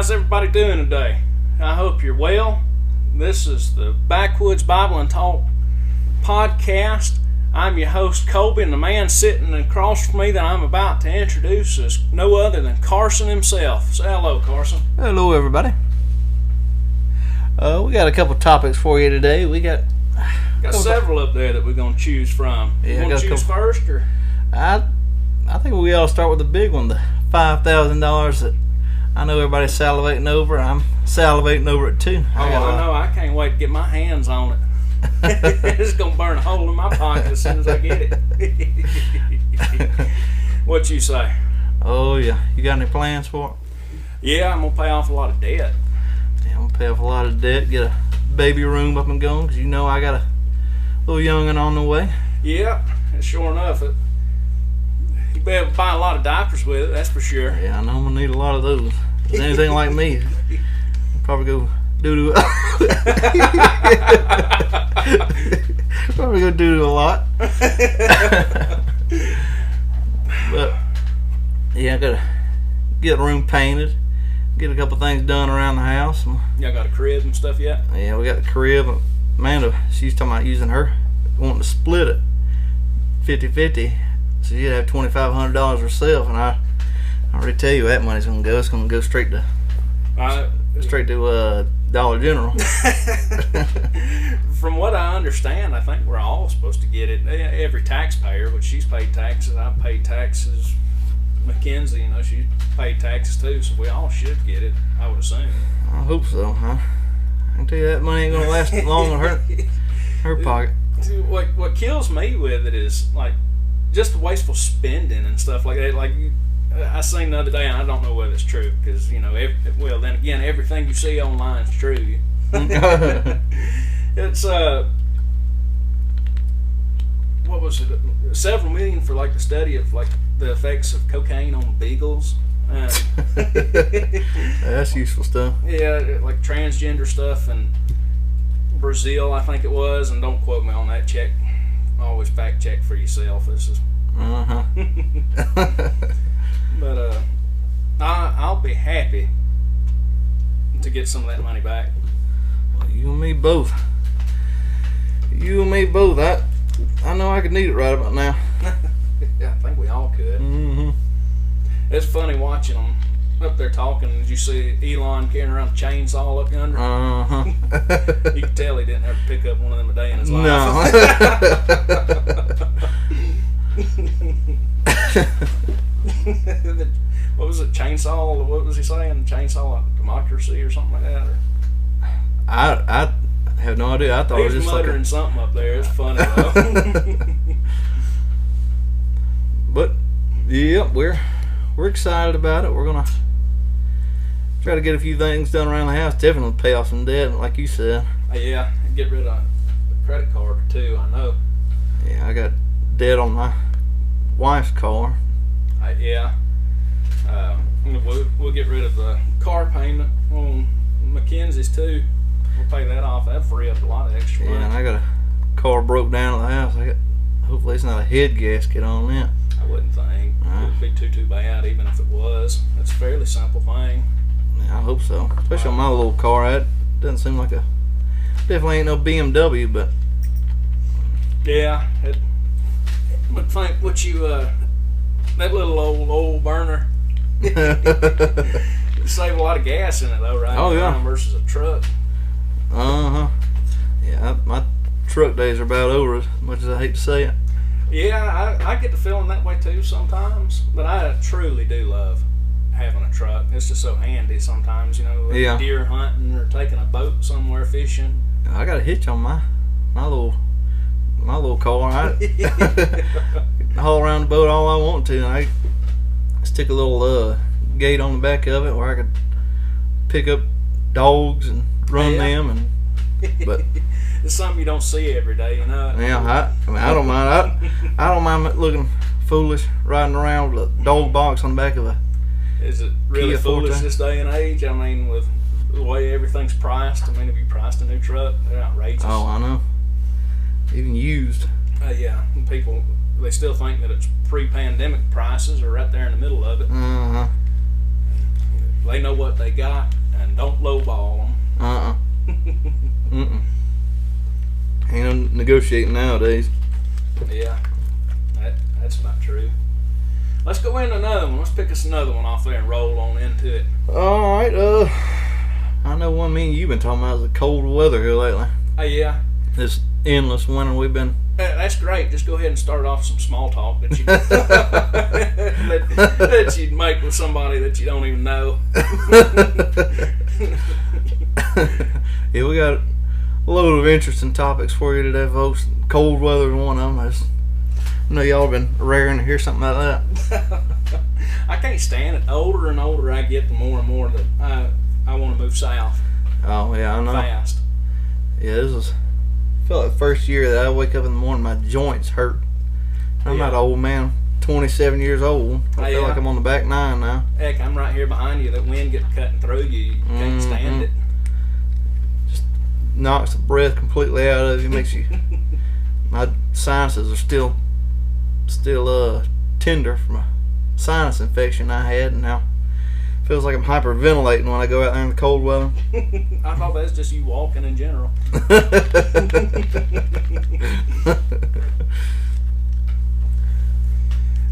How's everybody doing today? I hope you're well. This is the Backwoods Bible and Talk podcast. I'm your host, Colby, and the man sitting across from me that I'm about to introduce is no other than Carson himself. Say hello, Carson. Hello, everybody. We got a couple topics for you today. We got several up there that we're going to choose from. Yeah, you want to choose first? Or? I think we ought to start with the big one, the $5,000 that I know everybody's salivating over. I'm salivating over it too. I know. I can't wait to get my hands on it. It's going to burn a hole in my pocket as soon as I get it. What you say? Oh, yeah. You got any plans for it? Yeah, I'm going to pay off a lot of debt. Yeah, I'm going to pay off a lot of debt, get a baby room up and going, because you know I got a little youngin' on the way. Yeah, sure enough. You better buy a lot of diapers with it, that's for sure. Yeah, I know I'm going to need a lot of those. If it's anything like me, I'll probably go doo-doo. Probably go doo-doo a lot. But, yeah, I got to get the room painted, get a couple things done around the house. Y'all got a crib and stuff yet? Yeah, we got the crib. Amanda, she's talking about wanting to split it 50-50. So you'd have $2,500 herself, and I already tell you where that money's gonna go. It's gonna go straight to Dollar General. From what I understand, I think we're all supposed to get it. Every taxpayer, which she's paid taxes, I've paid taxes. Mackenzie, she paid taxes too, so we all should get it, I would assume. I hope so, huh? I can tell you that money ain't gonna last long in her pocket. What kills me with it is like just the wasteful spending and stuff like that. Like I seen the other day, and I don't know whether it's true because then again, everything you see online is true. It's what was it? Several million for like the study of like the effects of cocaine on beagles. That's useful stuff. Yeah, like transgender stuff in Brazil, I think it was, and don't quote me on that. Check, always fact check for yourself. This is. But I'll be happy to get some of that money back. Well, you and me both. I know I could need it right about now. Yeah, I think we all could. Mm-hmm. It's funny watching them up there talking. Did you see Elon carrying around a chainsaw up yonder? You can tell he didn't ever pick up one of them a day in his life. No. What was it? Chainsaw? What was he saying? Chainsaw democracy or something like that? Or? I have no idea. I thought he it was just muttering something up there. It's funny though. But yeah, we're excited about it. We're gonna try to get a few things done around the house. Definitely pay off some debt, like you said. Yeah, get rid of the credit card too. I know. Yeah, I got debt on my wife's car. We'll get rid of the car payment on Mackenzie's too. We'll pay that off. That'll free up a lot of extra money. Yeah, and I got a car broke down at the house. Hopefully it's not a head gasket on that. I wouldn't think it'd be too bad, even if it was. It's a fairly simple thing. Yeah, I hope so. Especially on my little car. That doesn't seem like definitely ain't no BMW, but yeah, it would think what you that little old burner. You save a lot of gas in it though, right? Oh yeah. Versus a truck. Yeah, my truck days are about over, as much as I hate to say it. Yeah, I get the feeling that way too sometimes, but I truly do love having a truck. It's just so handy sometimes, deer hunting or taking a boat somewhere fishing. I got a hitch on my little car. I haul around the boat all I want to. And I stick a little gate on the back of it where I could pick up dogs and run them. But it's something you don't see every day, Yeah, I don't mind. I don't mind looking foolish riding around with a dog box on the back of a. Is it really Kia foolish Forte. this day and age? I mean, with the way everything's priced. I mean, if you priced a new truck, they're outrageous. Oh, I know. Even used. Yeah, and people, they still think that it's pre-pandemic prices are right there in the middle of it. They know what they got, and don't lowball them. Mm-mm. Ain't no negotiating nowadays. Yeah, that's not true. Let's go into another one. Let's pick us another one off there and roll on into it. All right. I know one me and you've been talking about is the cold weather here lately. Oh yeah. This endless winter we've been. That's great. Just go ahead and start off some small talk that you that you'd make with somebody that you don't even know. Yeah, we got a load of interesting topics for you today, folks. Cold weather is one of them. I know y'all been raring to hear something like that. I can't stand it. The older and older I get, the more and more that I want to move south. Oh yeah, I know. Fast. Yeah, I felt like the first year that I wake up in the morning, my joints hurt. I'm not old, man. 27 years old. I feel like I'm on the back nine now. Heck, I'm right here behind you. That wind gets cutting through you. You can't stand it. Just knocks the breath completely out of you. Makes you. My sinuses are still tender from a sinus infection I had, and now feels like I'm hyperventilating when I go out there in the cold weather. I thought that's just you walking in general.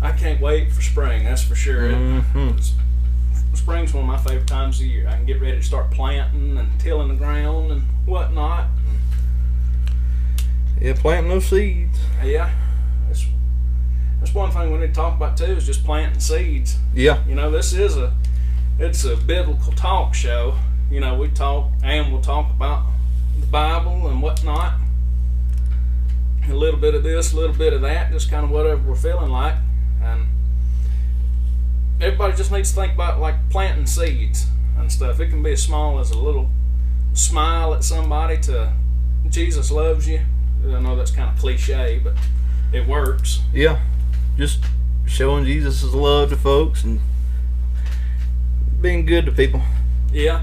I can't wait for spring, that's for sure. Spring's one of my favorite times of the year. I can get ready to start planting and tilling the ground and whatnot. Yeah, planting those seeds. Yeah. That's one thing we need to talk about too, is just planting seeds. Yeah. You know, it's a biblical talk show. You know, we'll talk about the Bible and whatnot. A little bit of this, a little bit of that, just kind of whatever we're feeling like. And everybody just needs to think about like planting seeds and stuff. It can be as small as a little smile at somebody to Jesus loves you. I know that's kind of cliche, but it works. Yeah. Just showing Jesus' love to folks and being good to people. Yeah,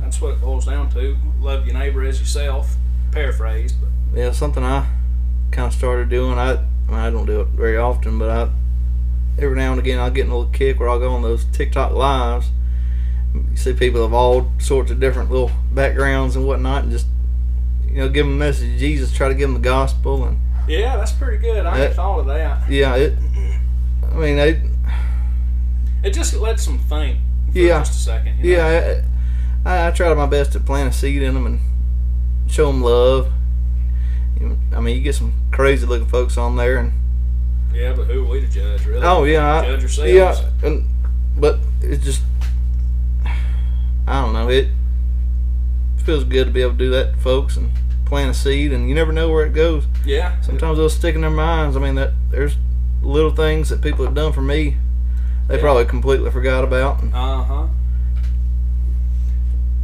that's what it boils down to. Love your neighbor as yourself, paraphrased. But yeah, something I kind of started doing. I don't do it very often, but every now and again I'll get in a little kick where I'll go on those TikTok lives. You see people of all sorts of different little backgrounds and whatnot, and just give them a message of Jesus, try to give them the gospel. And yeah, that's pretty good. I ain't thought of that. Yeah, it just lets them think for just a second. You know? Yeah, I try my best to plant a seed in them and show them love. You get some crazy looking folks on there, and yeah, but who are we to judge, really? Oh yeah, judge ourselves. Yeah, but it's just, I don't know. It feels good to be able to do that to folks and plant a seed, and you never know where it goes. Yeah. Sometimes they'll stick in their minds. That there's little things that people have done for me, they probably completely forgot about.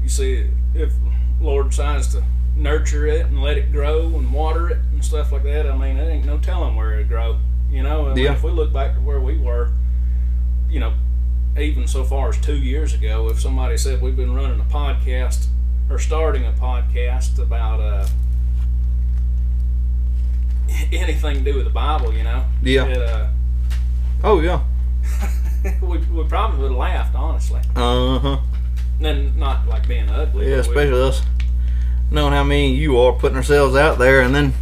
You see, if Lord decides to nurture it and let it grow and water it and stuff like that, there ain't no telling where it'll grow. If we look back to where we were, even so far as 2 years ago, if somebody said we've been running a podcast or starting a podcast about anything to do with the Bible, Yeah. Oh yeah. we probably would have laughed, honestly. And not like being ugly. Yeah, especially us knowing how mean you are, putting ourselves out there, and then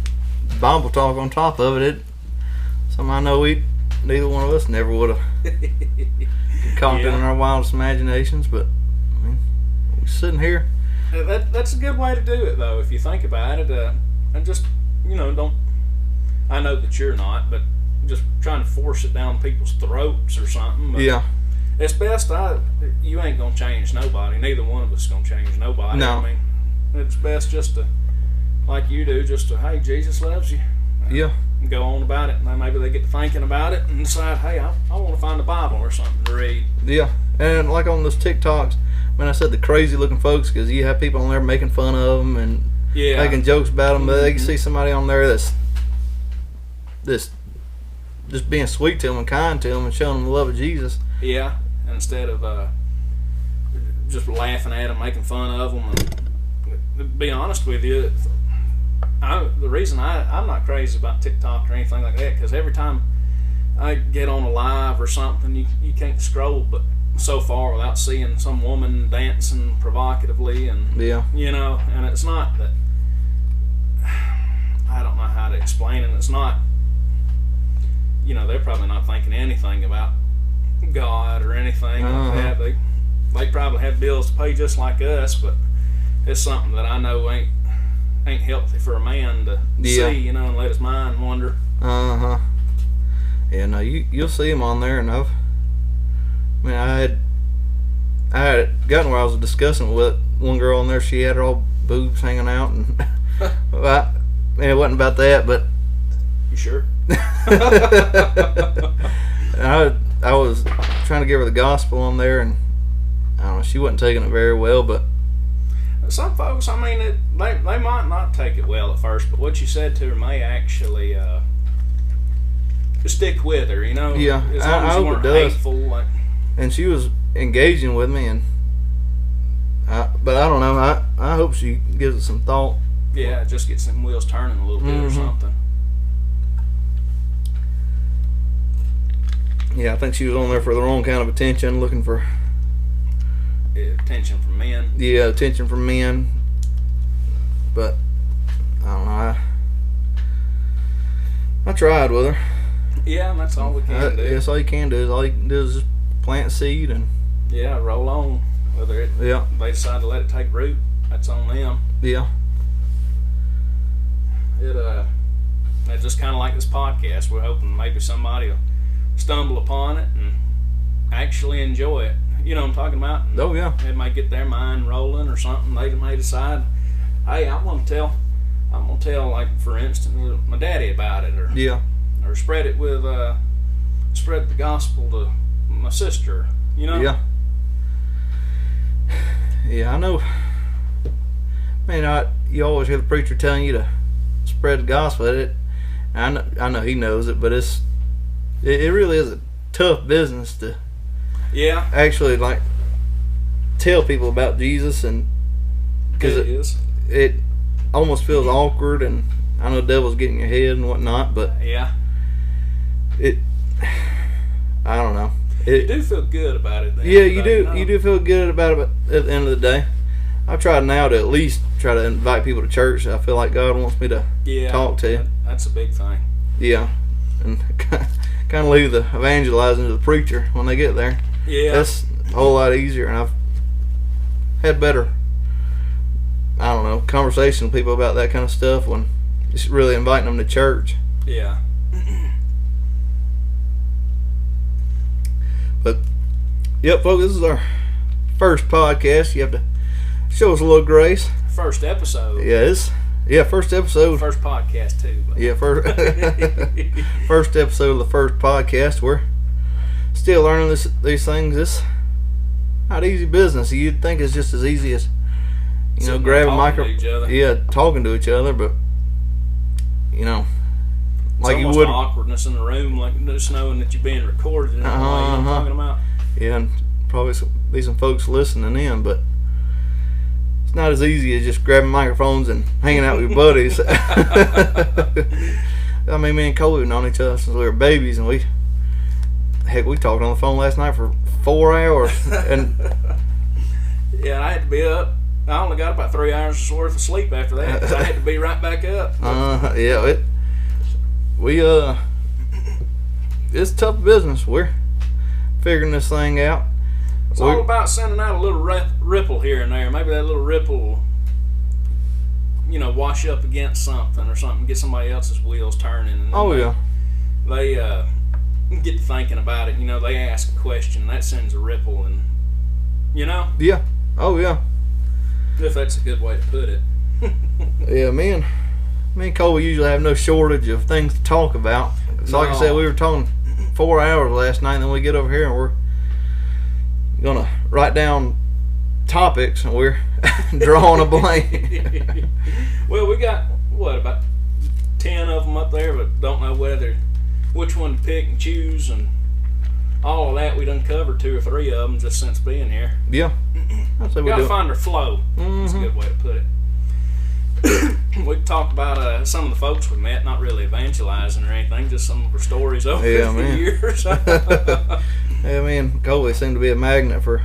Bible talk on top of it. Something I know neither one of us never would have concocted in our wildest imaginations, but we're sitting here. That's a good way to do it, though, if you think about it. And just, don't. I know that you're not, but just trying to force it down people's throats or something. But yeah. It's best. You ain't gonna change nobody. Neither one of us is gonna change nobody. No. It's best just to, like you do, just to, hey, Jesus loves you. Yeah. And go on about it, and then maybe they get to thinking about it and decide, hey, I want to find the Bible or something to read. Yeah, and like on those TikToks, when I said the crazy looking folks, because you have people on there making fun of them and making jokes about them, but they can see somebody on there that's just being sweet to them and kind to them and showing them the love of Jesus. Yeah, instead of just laughing at them, making fun of them. And to be honest with you, the reason I'm not crazy about TikTok or anything like that, because every time I get on a live or something, you can't scroll but so far without seeing some woman dancing provocatively, and and it's not that, I don't know how to explain it. It's not, they're probably not thinking anything about God or anything like that. They probably have bills to pay just like us, but it's something that I know ain't healthy for a man to see, and let his mind wander. Yeah, no, you'll see him on there, and I had gotten where I was discussing with one girl on there. She had her all boobs hanging out, and it wasn't about that, but you sure? I was trying to give her the gospel on there, and I don't know, she wasn't taking it very well, but some folks, I mean, they might not take it well at first, but what you said to her may actually stick with her, Yeah, as long as you weren't hateful. And she was engaging with me, but I don't know. I hope she gives it some thought. Yeah, just get some wheels turning a little bit or something. Yeah, I think she was on there for the wrong kind of attention, looking for attention from men. Yeah, attention from men. But I don't know. I tried with her. Yeah, and that's all we can do. That's all you can do. All you can do is just plant seed and roll on. Whether they decide to let it take root, that's on them. Yeah. It's just kind of like this podcast. We're hoping maybe somebody will stumble upon it and actually enjoy it. You know what I'm talking about? And oh yeah. It might get their mind rolling or something. They may decide, hey, I'm gonna tell, like for instance, my daddy about it, or spread it with spread the gospel to my sister. Yeah. Yeah, I know. Man, you always hear the preacher telling you to spread the gospel. I know he knows it, but it really is a tough business to actually like tell people about Jesus, and because it almost feels awkward, and I know the devil's getting in your head and whatnot, but I don't know. You do feel good about it. You do. You do feel good about it at the end of the day. I try now to at least try to invite people to church. I feel like God wants me to talk to. That's a big thing. Yeah, and kind of leave the evangelizing to the preacher when they get there. Yeah, that's a whole lot easier, and I've had better, I don't know, conversation with people about that kind of stuff when just really inviting them to church. Yeah. But, yep, folks, this is our first podcast. You have to show us a little grace. First episode. Yes. Yeah, first episode. First podcast, too. But. Yeah, first first episode of the first podcast. We're still learning these things. It's not easy business. You'd think it's just as easy as, grab a microphone. Yeah, talking to each other, but, like you would awkwardness in the room, like just knowing that you're being recorded. You know what I'm talking about? Yeah, and probably be some folks listening in, but it's not as easy as just grabbing microphones and hanging out with your buddies. I mean, me and Colby have known each other since we were babies, and we talked on the phone last night for 4 hours. And yeah, I had to be up. I only got about 3 hours worth of sleep after that, because I had to be right back up. It's tough business. We're figuring this thing out. It's all about sending out a little ripple here and there. Maybe that little ripple will, wash up against something or something, get somebody else's wheels turning. And they get to thinking about it. They ask a question, and that sends a ripple, and Yeah. Oh yeah. If that's a good way to put it. Yeah, me and Colby usually have no shortage of things to talk about. So like I said, we were talking 4 hours last night, and then we get over here and we're gonna write down topics, and we're drawing a blank. Well, we got about 10 of them up there, but don't know which one to pick and choose, and all of that. We done covered 2 or 3 of them just since being here. Yeah, I'd say we gotta find our flow. That's a good way to put it. We talked about some of the folks we met, not really evangelizing or anything, just some of our stories over the years. Yeah, me and Colby seem to be a magnet for,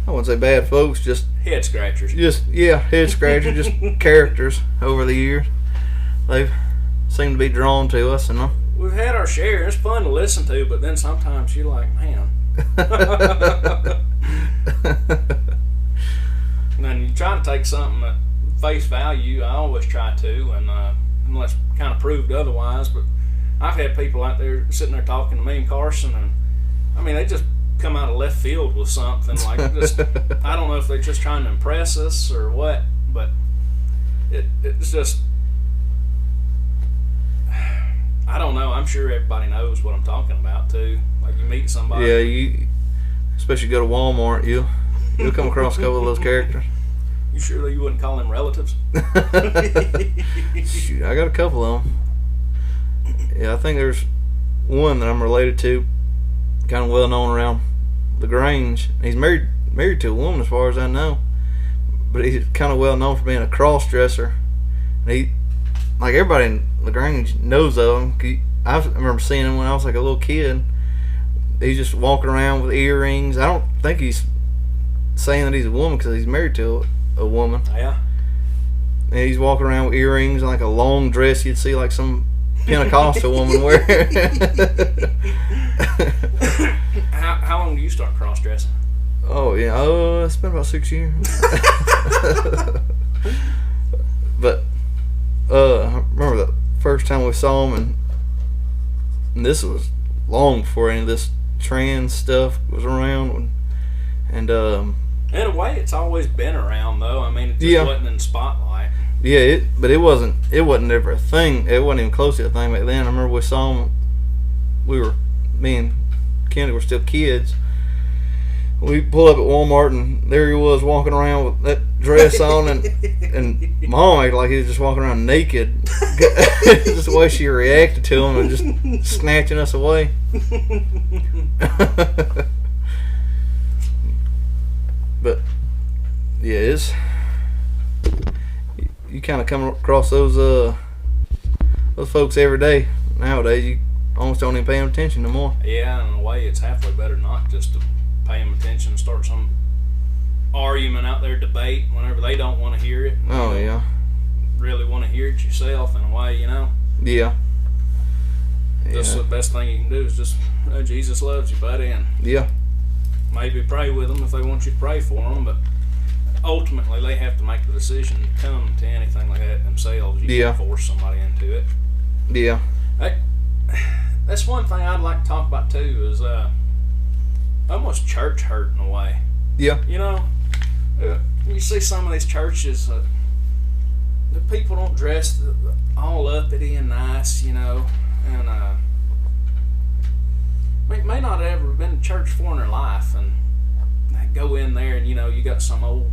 I wouldn't say bad folks, just head scratchers. Head scratchers, just characters over the years. They've seemed to be drawn to us, and we've had our share. It's fun to listen to, but then sometimes you're like, man. And then you try to take something at face value. I always try to, and unless kind of proved otherwise. But I've had people out there sitting there talking to me and Carson, and I mean, they just come out of left field with something like just. I don't know if they're just trying to impress us or what, but it's just. I don't know. I'm sure everybody knows what I'm talking about too. Like you meet somebody. Yeah, you especially go to Walmart, you'll come across a couple of those characters. You sure that you wouldn't call them relatives? Shoot, I got a couple of them. Yeah, I think there's one that I'm related to, kind of well known around the Grange. He's married to a woman as far as I know, but he's kind of well known for being a cross dresser. And he, like everybody in LaGrange knows of him. I remember seeing him when I was like a little kid. He's just walking around with earrings. I don't think he's saying that he's a woman because he's married to a woman. Yeah. And he's walking around with earrings and like a long dress you'd see like some Pentecostal woman wear. How long do you start cross dressing? Oh yeah, it's been about 6 years. But I remember the first time we saw him, and this was long before any of this trans stuff was around, and in a way, it's always been around though. I mean, it just wasn't in the spotlight. Yeah, but it wasn't ever a thing. It wasn't even close to a thing back then. I remember we saw him. Me and Kenny were still kids. We pulled up at Walmart and there he was walking around with that dress on, and Mom acted like he was just walking around naked. Just the way she reacted to him and just snatching us away. But yeah, you kind of come across those folks every day nowadays. You almost don't even pay them attention no more. Yeah, in a way, it's halfway better not just to pay them attention and start some argument out there, debate whenever they don't want to hear it. Oh yeah. Really want to hear it yourself in a way, you know. Yeah. Just the best thing you can do is just Jesus loves you, buddy, and maybe pray with them if they want you to pray for them, but ultimately they have to make the decision to come to anything like that themselves. You can't force somebody into it. Yeah. That's one thing I'd like to talk about too is almost church hurt in a way. Yeah. You know, you see some of these churches, the people don't dress all uppity and nice, you know, and may not have ever been to church before in their life, and they go in there and, you know, you got some old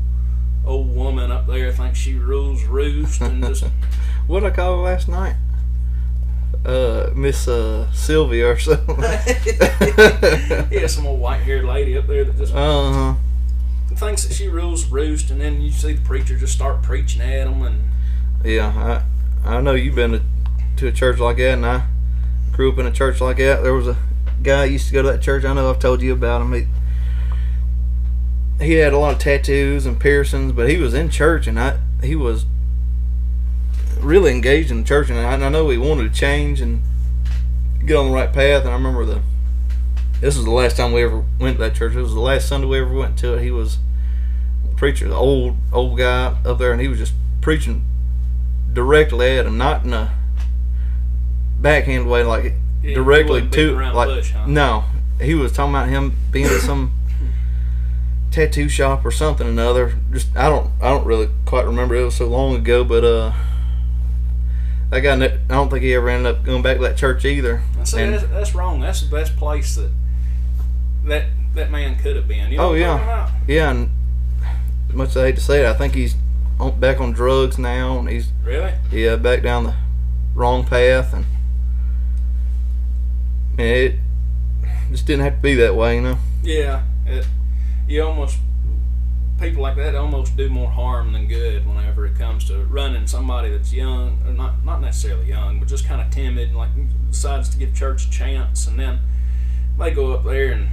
woman up there thinks she rules roost and just... What'd I call her last night? Miss Sylvia or something. Yeah, some old white-haired lady up there that just thinks that she rules roost, and then you see the preacher just start preaching at them. And yeah, I know you've been to a church like that, and I grew up in a church like that. There was a guy who used to go to that church. I know I've told you about him. He had a lot of tattoos and piercings, but he was in church, and he was really engaged in the church, and I know he wanted to change and get on the right path. And I remember this was the last time we ever went to that church. It was the last Sunday we ever went to it. He was a preacher, the old guy up there, and he was just preaching directly at him, not in a backhand way, like directly to like bush, huh? No, he was talking about him being at some tattoo shop or something or another. Just I don't really quite remember. It was so long ago, but that guy, I don't think he ever ended up going back to that church either. That's wrong. That's the best place that man could have been. You know what I'm talking about? Yeah, and much as I hate to say it, I think he's back on drugs now, and he's really back down the wrong path, and it just didn't have to be that way, you know. Yeah, you almost people like that almost do more harm than good whenever it comes to running somebody that's young, or not necessarily young, but just kind of timid, and like decides to give church a chance, and then they go up there and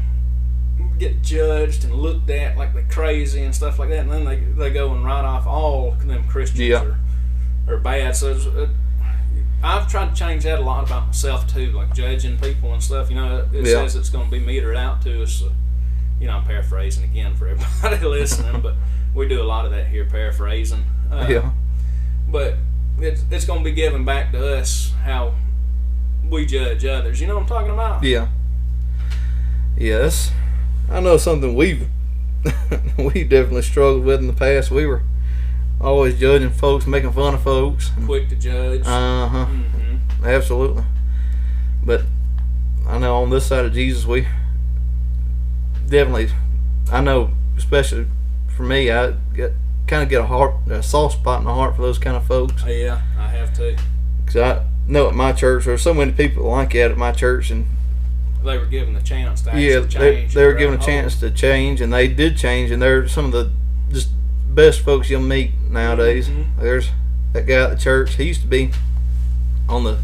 get judged and looked at like they're crazy and stuff like that, and then they go and write off all of them Christians are bad. So I've tried to change that a lot about myself too, like judging people and stuff. It says it's going to be metered out to us. I'm paraphrasing again for everybody listening, but we do a lot of that here, paraphrasing. But it's going to be given back to us how we judge others. You know what I'm talking about? Yeah. Yes. I know something we definitely struggled with in the past. We were always judging folks, making fun of folks. Quick to judge. Mm-hmm. Absolutely. But I know on this side of Jesus, we definitely, I know, especially for me, I kind of get a soft spot in the heart for those kind of folks. Yeah, I have too. Because I know at my church, there's so many people like that at my church, and they were given a chance to actually change. They were given a chance to change, and they did change, and they're some of the just best folks you'll meet nowadays. Mm-hmm. There's that guy at the church. He used to be on the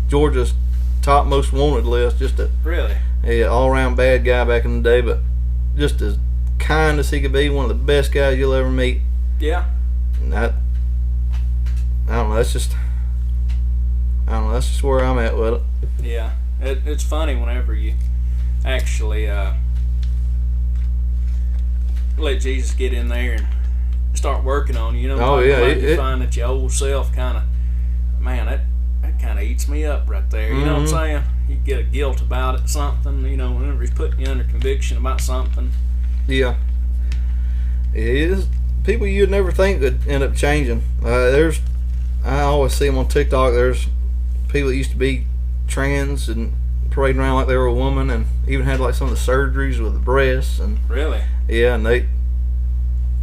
Georgia's top most wanted list. Just a really all around bad guy back in the day, but just as kind as he could be. One of the best guys you'll ever meet. Yeah. And I don't know. That's just where I'm at with it. Yeah. It's funny whenever you actually let Jesus get in there and start working on you. You find that your old self kind of, man, that kind of eats me up right there. You know what I'm saying? You get a guilt about it, something. Whenever he's putting you under conviction about something. Yeah. It is people you'd never think would end up changing. I always see them on TikTok. There's people that used to be trans and parading around like they were a woman, and even had like some of the surgeries with the breasts and really, yeah, and they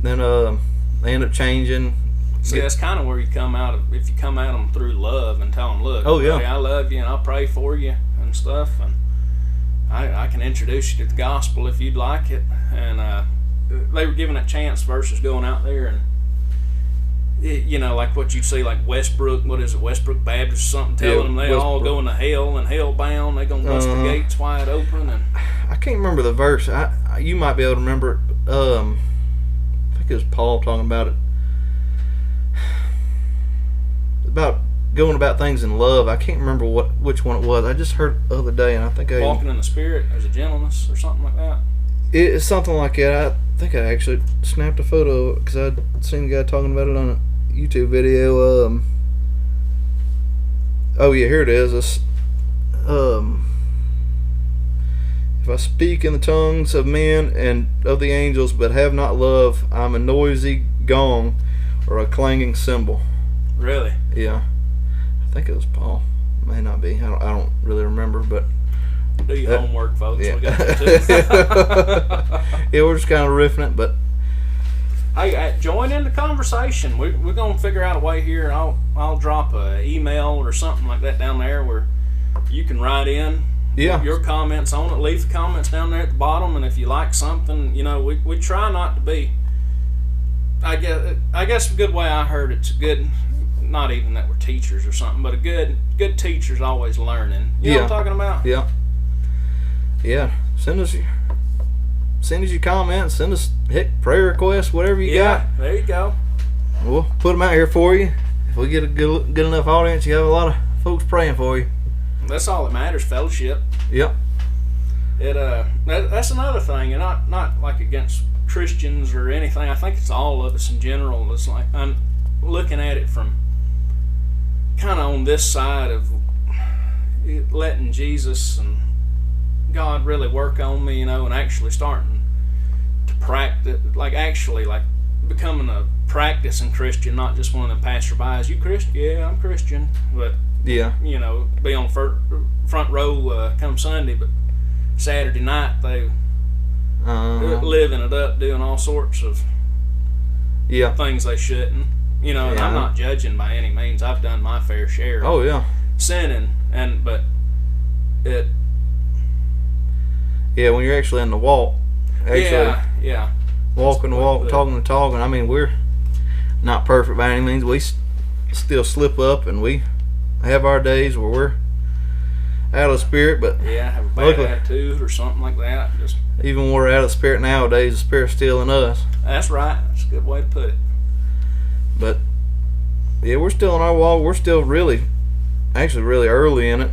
end up changing. See, that's kind of where you come out of, if you come at them through love and tell them, look, buddy, I love you and I'll pray for you and stuff, and I can introduce you to the gospel if you'd like it. And they were given a chance versus going out there and, like what you see, like Westbrook Baptist or something, telling them they all going to hell and hell bound, they're going to bust the gates wide open. And I can't remember the verse. You might be able to remember it. I think it was Paul talking about it. About going about things in love. I can't remember which one it was. I just heard it the other day, and I think walking in the Spirit, there's a gentleness or something like that. It's something like that. I think I actually snapped a photo of it because I'd seen the guy talking about it on a YouTube video. Oh yeah, here it is. If I speak in the tongues of men and of the angels, but have not love, I'm a noisy gong or a clanging cymbal. Really? Yeah, I think it was Paul. May not be. I don't really remember, but do your homework, folks. Yeah. We got that too. Yeah, we're just kind of riffing it, but hey, join in the conversation. We're gonna figure out a way here. I'll drop an email or something like that down there where you can write in your comments on it. Leave the comments down there at the bottom, and if you like something, we try not to be. I guess a good way I heard it's a good. Not even that we're teachers or something, but a good teacher's always learning. You know what I'm talking about? Yeah. Yeah. Send us your comments. Send us prayer requests, whatever you got. There you go. We'll put them out here for you. If we get a good enough audience, you have a lot of folks praying for you. That's all that matters. Fellowship. Yep. That's another thing, and not like against Christians or anything. I think it's all of us in general. It's like I'm looking at it from kind of on this side of letting Jesus and God really work on me, and actually starting to practice, like actually like becoming a practicing Christian, not just one of them passerbys. You Christian? Yeah, I'm Christian, but be on front row come Sunday, but Saturday night they living it up, doing all sorts of things they shouldn't. And I'm not judging by any means. I've done my fair share of sinning, but when you're actually in the walk, walking the walk, talking the talk. And I mean, we're not perfect by any means. We still slip up, and we have our days where we're out of spirit. But have a bad attitude or something like that. Just even when we're out of spirit nowadays, the spirit's still in us. That's right. That's a good way to put it. But yeah, we're still in our walk. We're still really early in it.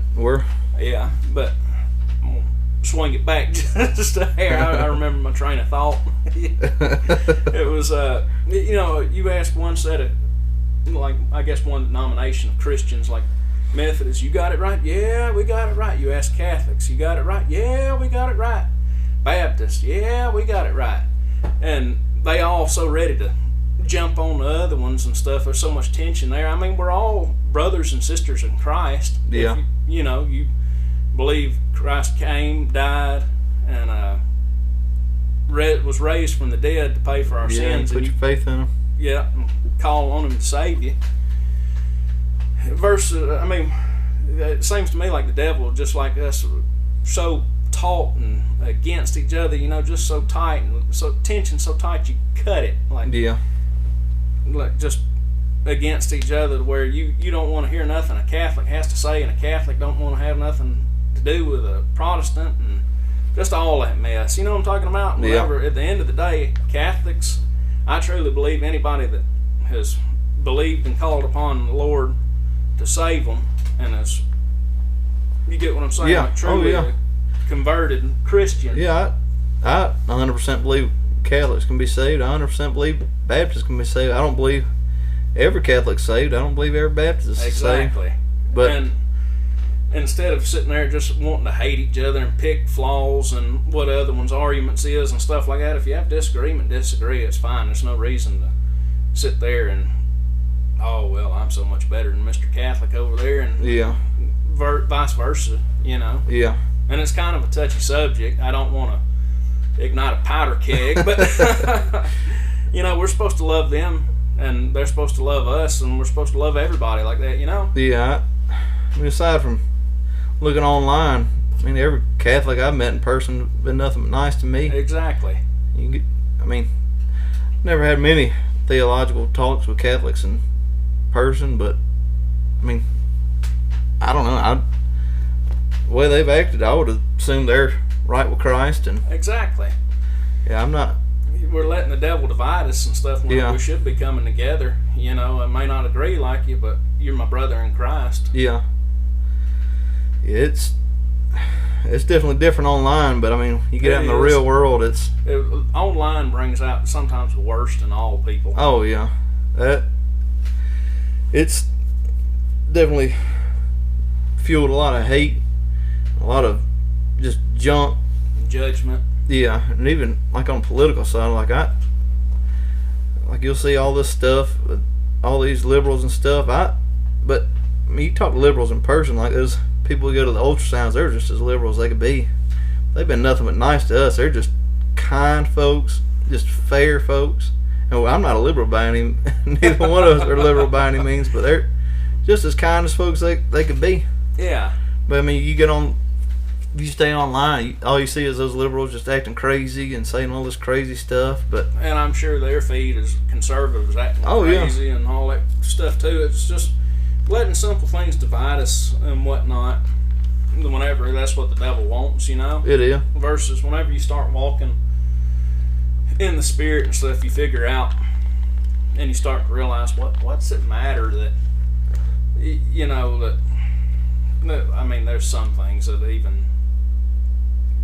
But I'm gonna swing it back just a hair. I remember my train of thought. It was you asked one set of, like, I guess one denomination of Christians, like Methodists, you got it right? Yeah, we got it right. You ask Catholics, you got it right? Yeah, we got it right. Baptists, yeah, we got it right. And they all so ready to jump on the other ones and stuff. There's so much tension there. I mean, we're all brothers and sisters in Christ. Yeah. If you believe Christ came, died, and was raised from the dead to pay for our sins. Put your faith in Him. Yeah, and call on Him to save you. It seems to me like the devil, just like us, so taut and against each other, just so tight and so tension so tight you cut it, like just against each other, where you don't want to hear nothing a Catholic has to say, and a Catholic don't want to have nothing to do with a Protestant, and just all that mess. You know what I'm talking about? Whenever, at the end of the day, Catholics, I truly believe anybody that has believed and called upon the Lord to save them, and you get what I'm saying? Like truly a converted Christian. Yeah, I 100% believe Catholics can be saved. I 100% believe Baptists can be saved. I don't believe every Catholic's saved. I don't believe every Baptist is saved. Exactly. But instead of sitting there just wanting to hate each other and pick flaws and what other one's arguments is and stuff like that, if you have disagreement, disagree. It's fine. There's no reason to sit there and, oh, well, I'm so much better than Mr. Catholic over there, and vice versa, Yeah. And it's kind of a touchy subject. I don't want to ignite a powder keg, but we're supposed to love them, and they're supposed to love us, and we're supposed to love everybody like that. Yeah. I mean, aside from looking online, I mean, every Catholic I've met in person has been nothing but nice to me. Exactly. Never had many theological talks with Catholics in person, but I mean, I don't know. The way they've acted, I would assume they're right with Christ, and exactly. Yeah, I'm not. We're letting the devil divide us and stuff when we should be coming together. I may not agree like you, but you're my brother in Christ. Yeah. It's definitely different online, but I mean, you get out in the real world, online brings out sometimes the worst in all people. Oh yeah, it's definitely fueled a lot of hate, a lot of just junk, judgment. Yeah, and even like on the political side, like you'll see all this stuff, all these liberals and stuff. But I mean, you talk to liberals in person, like those people who go to the ultrasounds, they're just as liberal as they could be. They've been nothing but nice to us. They're just kind folks, just fair folks. And I'm not a liberal by any, neither one of us are liberal by any means, but they're just as kind as folks they could be. Yeah. But I mean, you stay online, all you see is those liberals just acting crazy and saying all this crazy stuff. And I'm sure their feed is conservatives acting crazy and all that stuff too. It's just letting simple things divide us and whatnot. Whenever that's what the devil wants, It is. Versus whenever you start walking in the spirit and stuff, you figure out and you start to realize what's it matter that I mean, there's some things that even,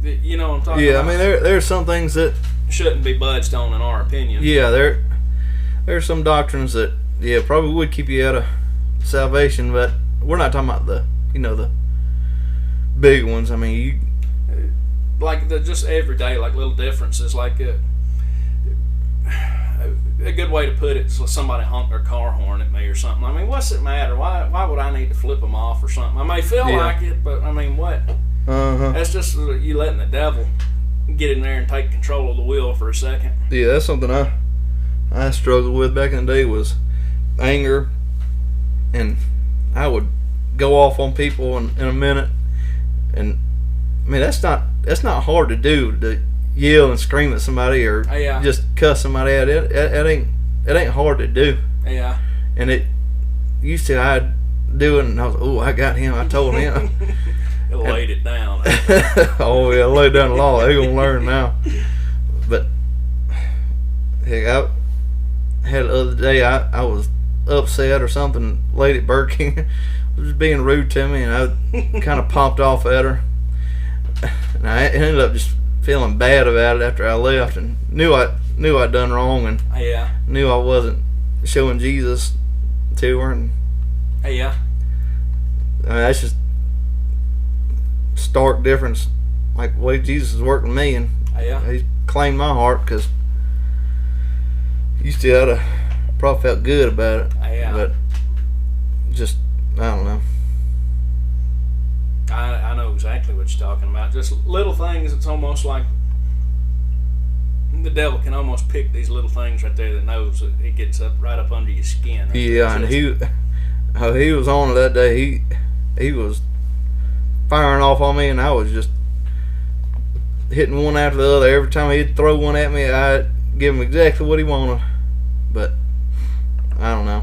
what I'm talking about? Yeah, I mean, there's some things that shouldn't be budged on, in our opinion. Yeah, there's some doctrines that, probably would keep you out of salvation, but we're not talking about the big ones. I mean, like just everyday, like little differences, like a good way to put it is somebody honked their car horn at me or something. I mean, what's it matter? Why would I need to flip them off or something? I may feel like it, but I mean, what? That's just you letting the devil get in there and take control of the wheel for a second. Yeah, that's something I struggled with back in the day, was anger, and I would go off on people in a minute, and I mean, that's not hard to do. yell and scream at somebody or Yeah. just cuss somebody out. It ain't hard to do. Yeah. And it used to I'd do it and I was, oh, I got him. I told him. It laid it down. Oh yeah, lay down the law. They gonna learn now. But heck, I had the other day I was upset or something. Lady at Burger King was being rude to me, and I kind of popped off at her. And I ended up just feeling bad about it after I left, and knew I'd done wrong, and Yeah. knew I wasn't showing Jesus to her. And Yeah. I mean, that's just stark difference, like the way Jesus has worked with me, and Yeah. he claimed my heart, because used to I'd have probably felt good about it, Yeah. but just I don't know. I know exactly what you're talking about. Just little things. It's almost like the devil can almost pick these little things right there that knows that it gets up right up under your skin. Right Yeah, and he was on it that day. He was firing off on me, and I was just hitting one after the other. Every time he'd throw one at me, I'd give him exactly what he wanted. But I don't know.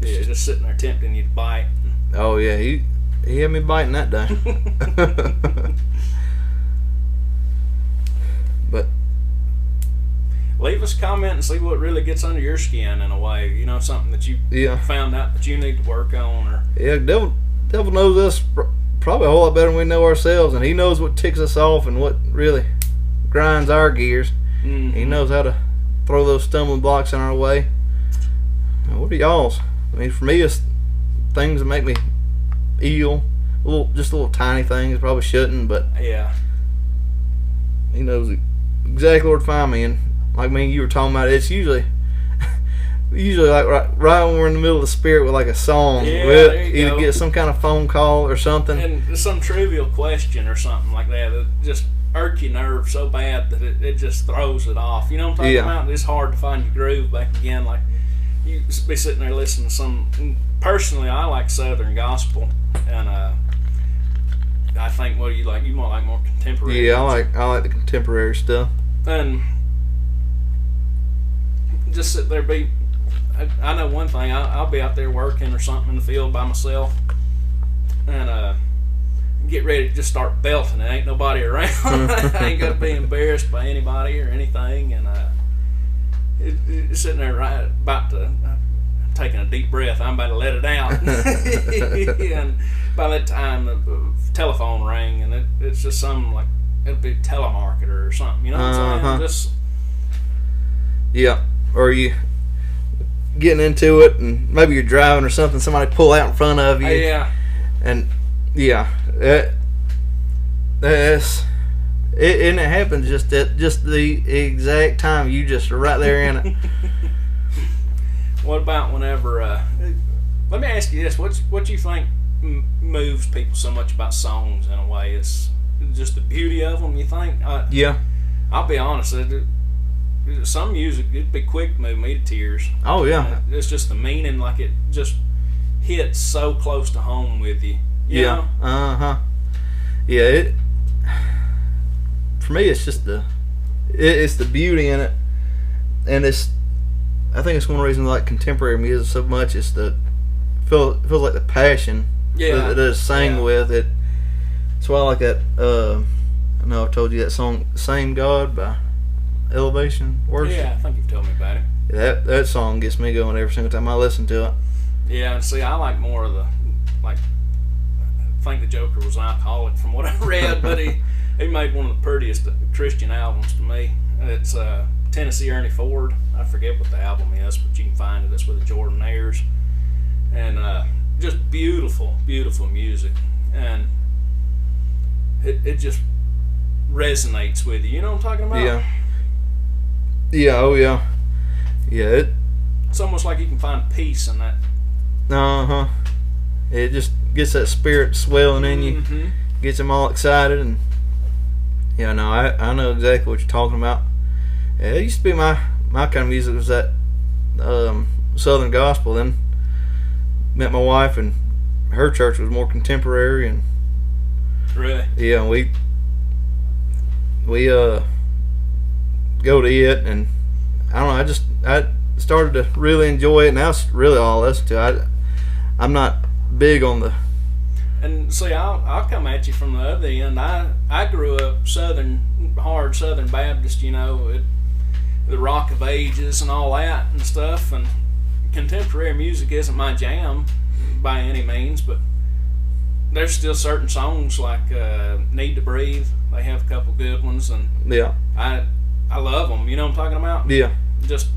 Yeah, just sitting there tempting you to bite. Oh yeah, he had me biting that day. But Leave us a comment and see what really gets under your skin in a way. You know, something that you yeah, found out that you need to work on, or yeah, devil knows us probably a whole lot better than we know ourselves, and he knows what ticks us off and what really grinds our gears. He knows how to throw those stumbling blocks in our way. And what are y'all's? I mean, for me, it's things that make me ill. Just little tiny things, probably shouldn't, but yeah, he knows exactly where to find me. And like me and you were talking about, it's usually like right when we're in the middle of the spirit with like a song. Yeah, We'll there you either go. get some kind of phone call or something. and some trivial question or something like that just irk your nerve so bad that it just throws it off. You know what I'm talking Yeah. about? It's hard to find your groove back again. Like you just be sitting there listening to some. Personally, I like Southern gospel, and I think you might like more contemporary. Yeah, music. I like the contemporary stuff. And just sit there I know one thing. I'll be out there working or something in the field by myself, and get ready to just start belting. There ain't nobody around. I ain't got to be embarrassed by anybody or anything. And sitting there right about to taking a deep breath. I'm about to let it out. And by that time, the telephone rang, and it's just some like it'll be a telemarketer or something. You know what I'm saying? Just yeah, or you getting into it, and maybe you're driving or something. Somebody pull out in front of you. yeah. And yeah, that's it, and it happens just at just the exact time you just are right there in it. What about whenever? Let me ask you this: what you think moves people so much about songs in a way? It's just the beauty of them. You think? Yeah. I'll be honest. Some music it'd be quick to move me to tears. Oh yeah. It's just the meaning, like it just hits so close to home with you. You know? Yeah. It for me, it's just it's the beauty in it, and I think it's one reason I like contemporary music so much. It's feels like the passion that it's sang with it. That's why I like that. I know I told you that song, "Same God" by Elevation Worship. Yeah, I think you've told me about it. That song gets me going every single time I listen to it. Yeah, and see, I like more of I think the Joker was an alcoholic from what I read, but he made one of the prettiest Christian albums to me. It's Tennessee Ernie Ford. I forget what the album is, but you can find it. It's with the Jordanaires. And just beautiful, beautiful music. And it just resonates with you. You know what I'm talking about? Yeah. Yeah, oh yeah. Yeah, It's almost like you can find peace in that. It just gets that spirit swelling in you, Mm-hmm. gets them all excited, and yeah, no, I know exactly what you're talking about. Yeah, it used to be my kind of music was that Southern gospel. Then met my wife, and her church was more contemporary, and Really? yeah, we we go to it, and I don't know. I started to really enjoy it. Now it's really all I listen to. I'm not big on the. And see, I'll come at you from the other end. I grew up hard Southern Baptist, the Rock of Ages and all that and stuff. And contemporary music isn't my jam by any means, but there's still certain songs like "Need to Breathe." They have a couple good ones, and Yeah. I love them. You know what I'm talking about? Yeah. Just.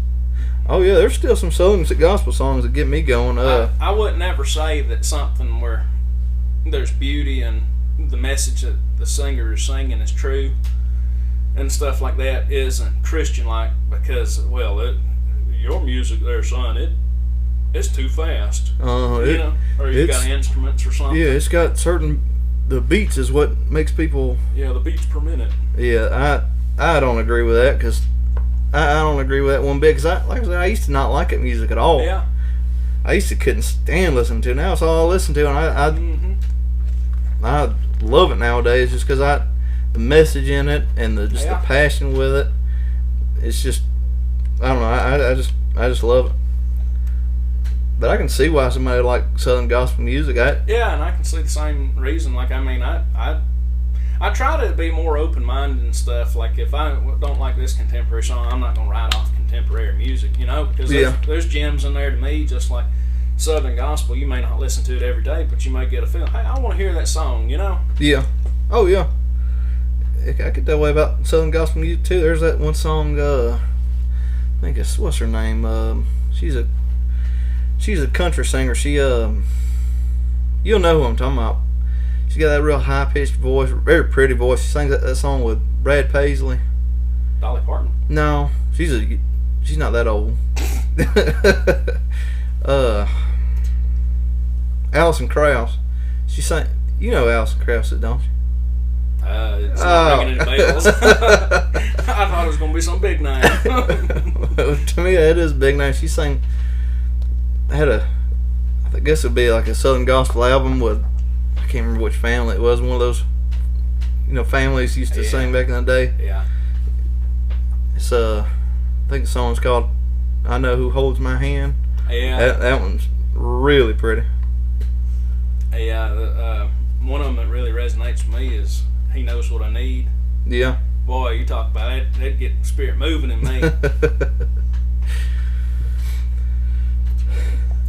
Oh yeah, there's still some Southern gospel songs that get me going. I wouldn't ever say that something where there's beauty and the message that the singer is singing is true and stuff like that isn't Christian-like, because your music there, son, it's too fast. Or you got instruments or something. Yeah, it's got the beats is what makes people. Yeah, the beats per minute. Yeah, I don't agree with that, because I don't agree with that one bit, because like I said, I used to not like it music at all. Yeah. I used to couldn't stand listening to it. Now it's all I listen to, and I love it nowadays, just because the message in it and the passion with it. It's just, I don't know. I just love it. But I can see why somebody like Southern gospel music. Yeah, and I can see the same reason. Like, I mean, I try to be more open-minded and stuff. Like, if I don't like this contemporary song, I'm not going to write off contemporary music, because there's gems in there to me, just like Southern gospel. You may not listen to it every day, but you may get a feeling, hey, I want to hear that song, Yeah. Oh, yeah. I get that way about Southern gospel music, too. There's that one song, I think what's her name? She's a country singer. She, you'll know who I'm talking about. She got that real high-pitched voice, very pretty voice. She sings that song with Brad Paisley. Dolly Parton? No, she's not that old. Alison Krauss. She sang. You know Alison Krauss, don't you? It's not ringing any bells. I thought it was going to be some big name. To me, it is a big name. She sang. I guess it would be like a Southern gospel album with. I can't remember which family it was. One of those, families used to sing back in the day. Yeah. It's I think the song's called "I Know Who Holds My Hand." Yeah. That one's really pretty. Yeah. One of them that really resonates with me is "He Knows What I Need." Yeah. Boy, you talk about it, that'd get the spirit moving in me.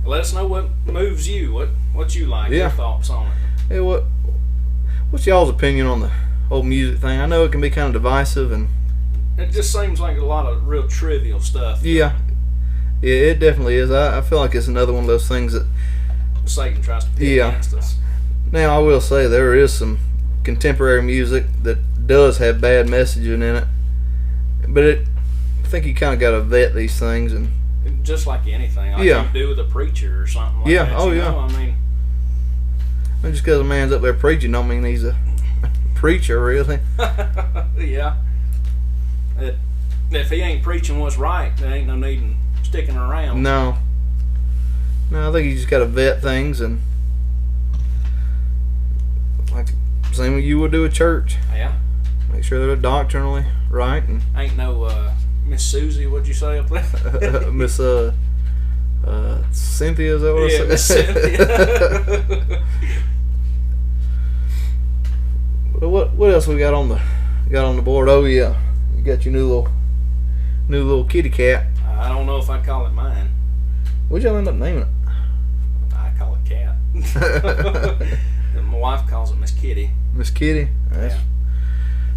Let us know what moves you. What you like. Your thoughts on it. Hey, what's y'all's opinion on the whole music thing? I know it can be kind of divisive, and it just seems like a lot of real trivial stuff. Yeah, it definitely is. I feel like it's another one of those things that Satan tries to pit against us. Now, I will say there is some contemporary music that does have bad messaging in it, but I think you kind of got to vet these things, and just like anything, like you do with a preacher or something like that. I mean, and just because a man's up there preaching don't mean he's a preacher, really. Yeah. If he ain't preaching what's right, there ain't no need in sticking around. No, I think you just got to vet things, and like same way you would do a church. Yeah. Make sure they're doctrinally right, and ain't no Miss Susie. What'd you say up there? Miss Cynthia, is that what I said? Miss Cynthia. What else we got on the board? Oh yeah, you got your new little kitty cat. I don't know if I'd call it mine. What'd y'all end up naming it? I call it Cat. My wife calls it Miss Kitty. Miss Kitty.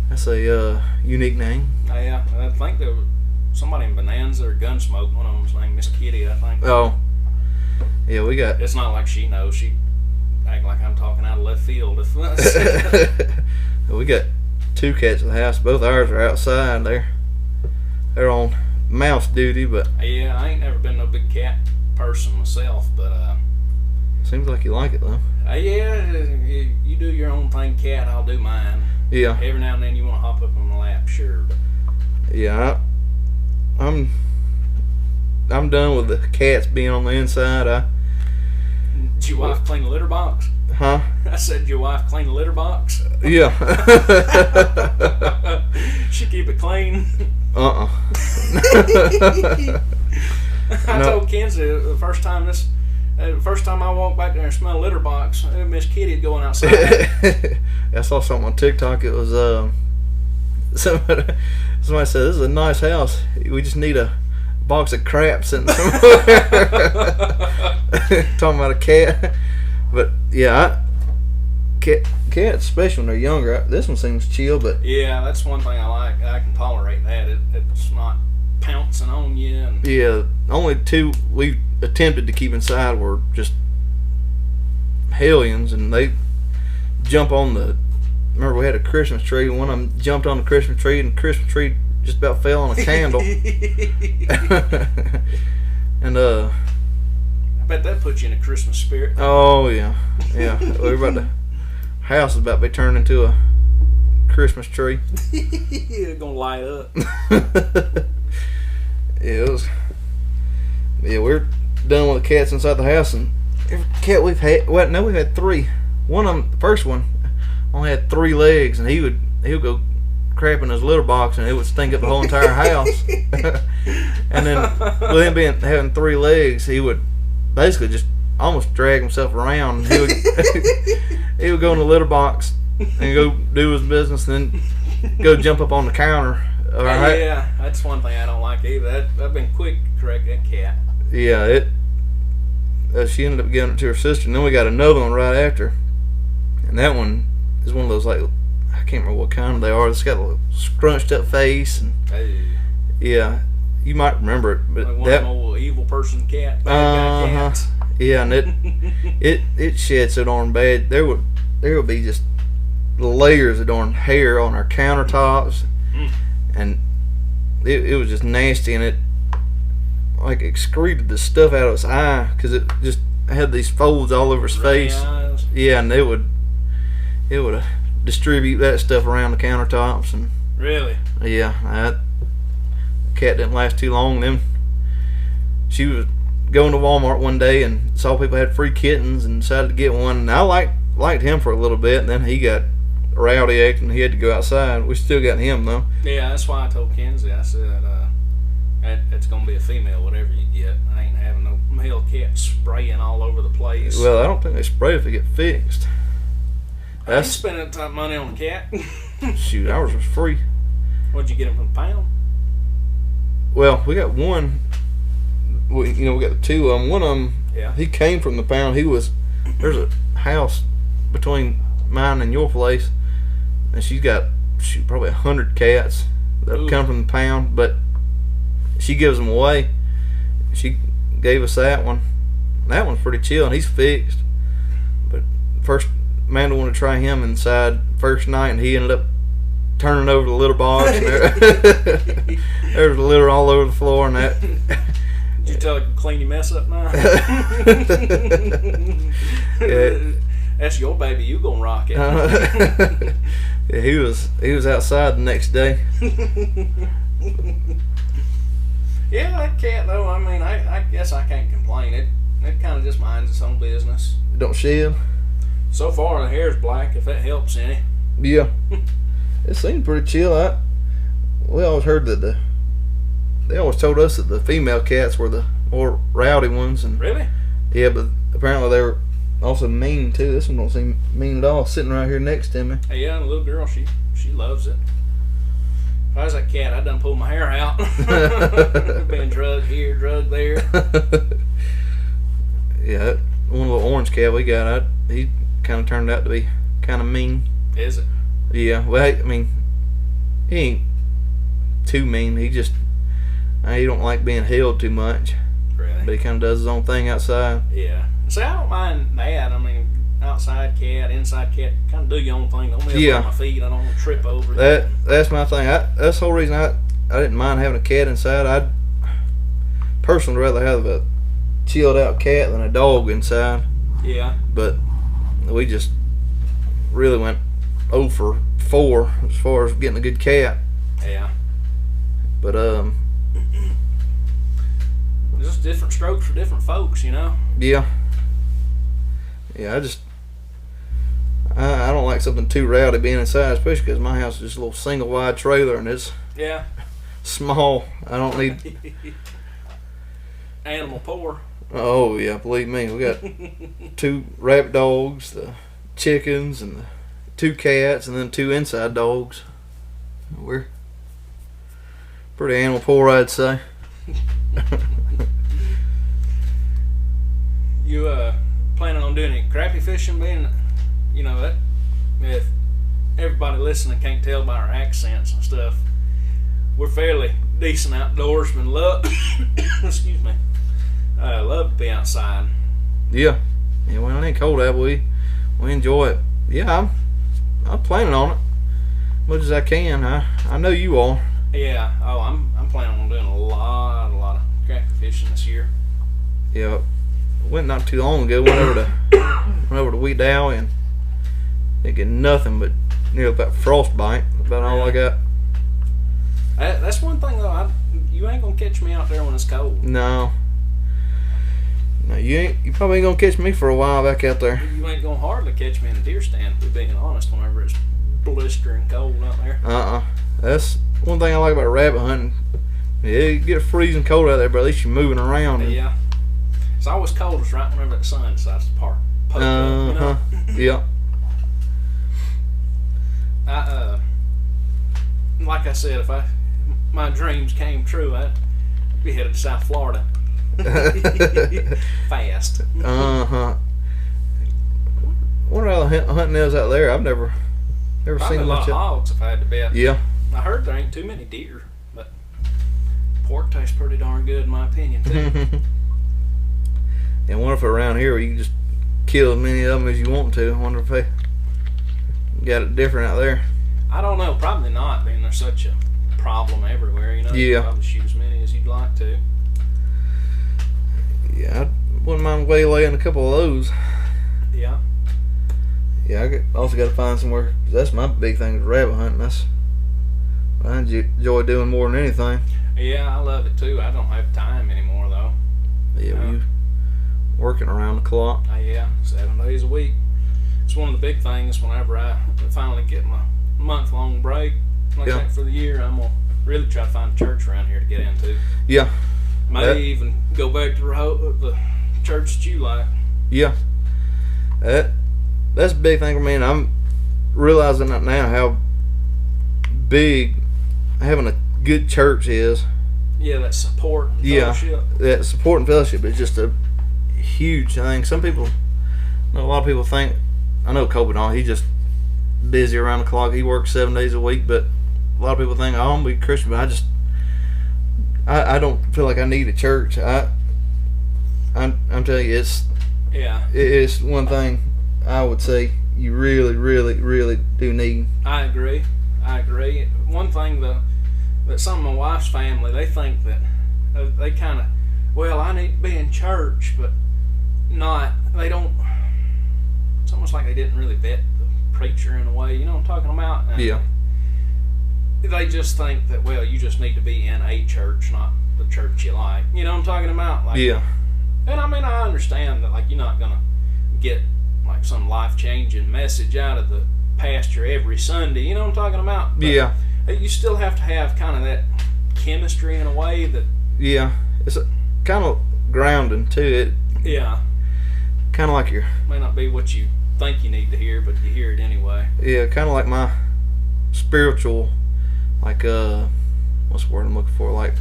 That's a unique name. Yeah, I think there was somebody in Bonanza or Gunsmoke. One of them was named Miss Kitty, I think. Oh. Yeah, we got. It's not like she knows. She act like I'm talking out of left field. We got 2 cats in the house. Both ours are outside. They're on mouse duty, but yeah, I ain't never been no big cat person myself, but seems like you like it though. Yeah, you do your own thing, cat. I'll do mine. Yeah. Every now and then you want to hop up on my lap, sure. But yeah, I'm done with the cats being on the inside. Did your wife clean the litter box? Huh? I said your wife clean the litter box. Yeah. She keep it clean. I told Kenzie the first time I walked back there and smelled a litter box, Miss Kitty going outside. I saw something on TikTok. It was somebody said, "This is a nice house. We just need a box of crap sitting somewhere." Talking about a cat, but yeah, cats, especially when they're younger. This one seems chill, but yeah, that's one thing I like. I can tolerate that. It's not pouncing on you. And yeah, only two we attempted to keep inside were just hellions, and they jump on the. Remember, we had a Christmas tree, and one of them jumped on the Christmas tree, and the Christmas tree just about fell on a candle. And I bet that puts you in a Christmas spirit. Oh yeah. The house is about to be turned into a Christmas tree. It's gonna light up. We're done with the cats inside the house, and every cat we've had, we've had 3. One of them, the first one, only had 3 legs, and he'll go crap in his litter box, and it would stink up the whole entire house. And then with him having 3 legs, he would basically just almost drag himself around. He would he would go in the litter box and go do his business, and then go jump up on the counter. Yeah, that's one thing I don't like either. I've been quick to correct that cat. Yeah, she ended up giving it to her sister, and then we got another one right after, and that one is one of those, like, I can't remember what kind they are. It's got a little scrunched up face, and yeah, you might remember it, but like one of them old evil person cat, bad guy cats. Yeah, and it shed so darn bad. There would be just layers of darn hair on our countertops, and it was just nasty, and it like excreted the stuff out of its eye because it just had these folds all over its face. Eyes. Yeah, and it would distribute that stuff around the countertops, and really, yeah, that cat didn't last too long. Then she was going to Walmart one day and saw people had free kittens and decided to get one. And I liked him for a little bit, and then he got rowdy acting. He had to go outside. We still got him though. Yeah, that's why I told Kenzie. I said it's gonna be a female, whatever you get. I ain't having no male cat spraying all over the place. Well, I don't think they spray if they get fixed. I ain't spending that money on a cat. Shoot, ours was free. What'd you get him from the pound? Well, we got one. We got the 2 of them. One of them, yeah, he came from the pound. There's a house between mine and your place, and she's got probably 100 cats that come from the pound, but she gives them away. She gave us that one. That one's pretty chill, and he's fixed. But first, Amanda wanted to try him inside first night, and he ended up turning over the litter box. And there was litter all over the floor, and that. Did you tell her to clean your mess up now? Yeah. That's your baby. You gonna rock it? Yeah, he was outside the next day. Yeah, that cat though. I mean, I guess I can't complain. It kind of just minds its own business. Don't shed. So far, the hair's black. If that helps any. Yeah, it seemed pretty chill. We always heard that they always told us that the female cats were the more rowdy ones, and really, yeah, but apparently they were also mean too. This one don't seem mean at all. Sitting right here next to me. Hey, yeah, the little girl, she loves it. If I was that cat, I'd done pulled my hair out. Being drugged here, drugged there. Yeah, one little orange cat we got, he kind of turned out to be kind of mean. Is it? Yeah, well, I mean, he ain't too mean. He don't like being held too much. Really? But he kind of does his own thing outside. Yeah. See, I don't mind that. I mean, outside cat, inside cat, kind of do your own thing. Don't mess with my feet. I don't want to trip over. That's my thing. That's the whole reason I didn't mind having a cat inside. I'd personally rather have a chilled out cat than a dog inside. Yeah. But we just really went 0 for 4 as far as getting a good cat. Yeah. But just different strokes for different folks, you know. Yeah. I don't like something too rowdy being inside, especially because my house is just a little single wide trailer and it's Yeah. small. I don't need. Animal poor. Oh yeah, believe me, we got 2 rabbit dogs, the chickens, and the 2 cats, and then 2 inside dogs. We're pretty animal poor, I'd say. You planning on doing any crappie fishing? Being, that if everybody listening can't tell by our accents and stuff, we're fairly decent outdoorsmen. Love, excuse me, love to be outside. Yeah, when it ain't cold out, we enjoy it. Yeah, I'm planning on it much as I can. I know you are. Yeah. Oh, I'm planning on doing a lot of crappie fishing this year. Yeah, went not too long ago. Went over to Weedow and didn't get nothing but nearly about frostbite. About all I got. That's one thing though. You ain't gonna catch me out there when it's cold. No, you ain't. You probably ain't gonna catch me for a while back out there. You ain't gonna hardly catch me in a deer stand, if we're being honest, whenever it's blistering cold out there. That's one thing I like about rabbit hunting. Yeah, you get a freezing cold out there, but at least you're moving around. Yeah. It's always coldest right whenever the sun decides to poke up. Yeah. Like I said, if my dreams came true, I'd be headed to South Florida. Fast. What other hunting is out there? I've never Probably seen a lot much of hogs, if I had to bet. Yeah. I heard there ain't too many deer, but pork tastes pretty darn good in my opinion too. And wonder if around here you can just kill as many of them as you want to. I wonder if they got it different out there. I don't know. Probably not, being there's such a problem everywhere. You Yeah. can probably shoot as many as you'd like to. Yeah, I wouldn't mind waylaying a couple of those. Yeah. Yeah, also got to find somewhere. That's my big thing is rabbit hunting. That's what I enjoy doing more than anything. Yeah, I love it too. I don't have time anymore though. Yeah, you working around the clock. Yeah, 7 days a week. It's one of the big things whenever I finally get my month-long break like that for the year. I'm going to really try to find a church around here to get into. Yeah. Maybe even go back to the church that you like. Yeah. That's a big thing for me, and I'm realizing that now how big having a good church is. Yeah, that support and fellowship. That support and fellowship is just a huge thing. Some people, a lot of people think, I know Kobe and all, he's just busy around the clock. He works 7 days a week, but a lot of people think, I'm going to be a Christian, but I don't feel like I need a church. I'm telling you, it's one thing I would say you really, really, really do need. I agree. One thing that some of my wife's family, they think that they kind of, I need to be in church, but they don't, it's almost like they didn't really vet the preacher in a way, you know what I'm talking about? And yeah. They just think that, you just need to be in a church, not the church you like. You know what I'm talking about? Like, yeah. And I mean, I understand that, you're not going to get, some life-changing message out of the pastor every Sunday. You know what I'm talking about? But yeah. You still have to have kind of that chemistry in a way that... Yeah. It's kind of grounding, too. Yeah. Kind of like may not be what you think you need to hear, but you hear it anyway. Yeah, kind of like my spiritual, what's the word I'm looking for? Like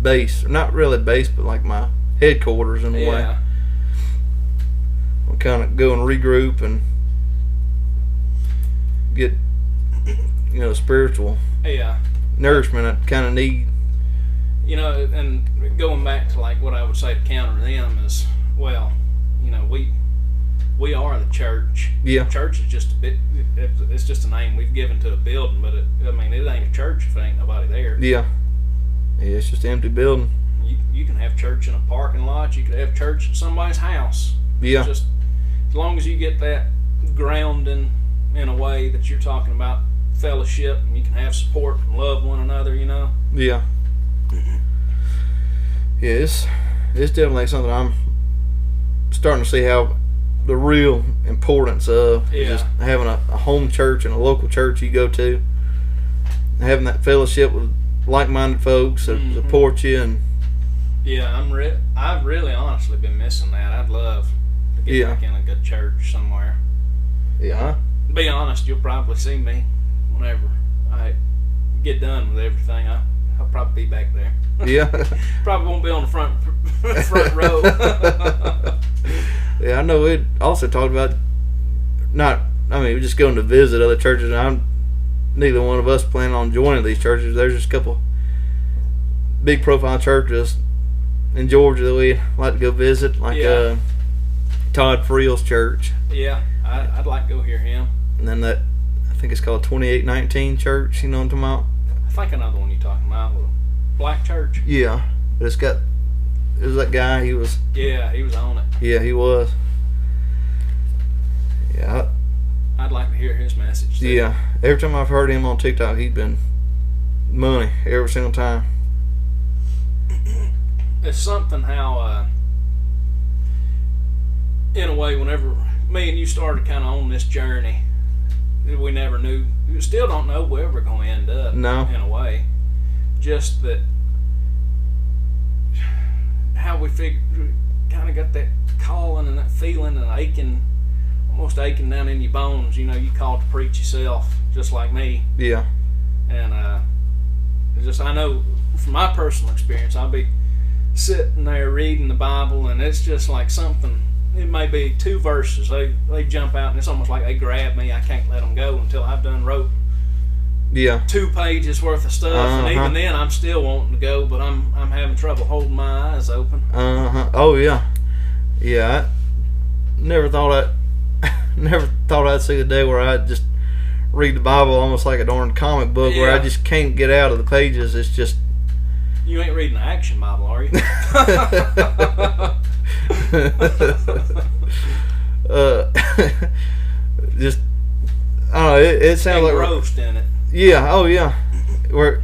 base, not really base, but like my headquarters in a way. I'll kind of go and regroup and get, spiritual nourishment I kind of need. And going back to what I would say to counter them is, we are the church. Yeah. Church is just it's just a name we've given to a building, but it ain't a church if there ain't nobody there. Yeah. Yeah, it's just an empty building. You can have church in a parking lot. You could have church at somebody's house. Yeah. It's just as long as you get that grounding in a way that you're talking about fellowship, and you can have support and love one another, Yeah. Yeah, it's definitely something I'm starting to see how the real importance of just having a home church and a local church you go to, having that fellowship with like-minded folks that support you. And I've really honestly been missing that. I'd love to get back in a good church somewhere. Yeah. To be honest, you'll probably see me whenever I get done with everything. I'll probably be back there. Yeah. Probably won't be on the front row. Yeah, I know. We also talked about we're just going to visit other churches. And neither one of us plan on joining these churches. There's just a couple big profile churches in Georgia that we like to go visit, like Todd Friel's church. Yeah, I'd like to go hear him. And then I think it's called 2819 Church. You know what I'm talking about? I think another one you're talking about, the black church. Yeah, but it was that guy. He was. Yeah, he was on it. Yeah, he was. Yeah. I'd like to hear his message too. Yeah, every time I've heard him on TikTok, he's been money every single time. It's something how, in a way, whenever me and you started kind of on this journey, we never knew. We still don't know where we're going to end up. No. In a way, just that how we kind of got that calling and that feeling and aching. Almost aching down in your bones, you called to preach yourself, just like me. Yeah. And I know from my personal experience, I'll be sitting there reading the Bible, and it's just like something. It may be 2 verses. They jump out, and it's almost like they grab me. I can't let them go until I've done wrote. 2 pages worth of stuff, and even then, I'm still wanting to go, but I'm having trouble holding my eyes open. Oh yeah. Yeah. I never thought I'd see the day where I'd just read the Bible almost like a darn comic book, where I just can't get out of the pages. It's just... You ain't reading the action Bible, are you? Just, I don't know, it sounds like... roast in it. Yeah, oh yeah. Where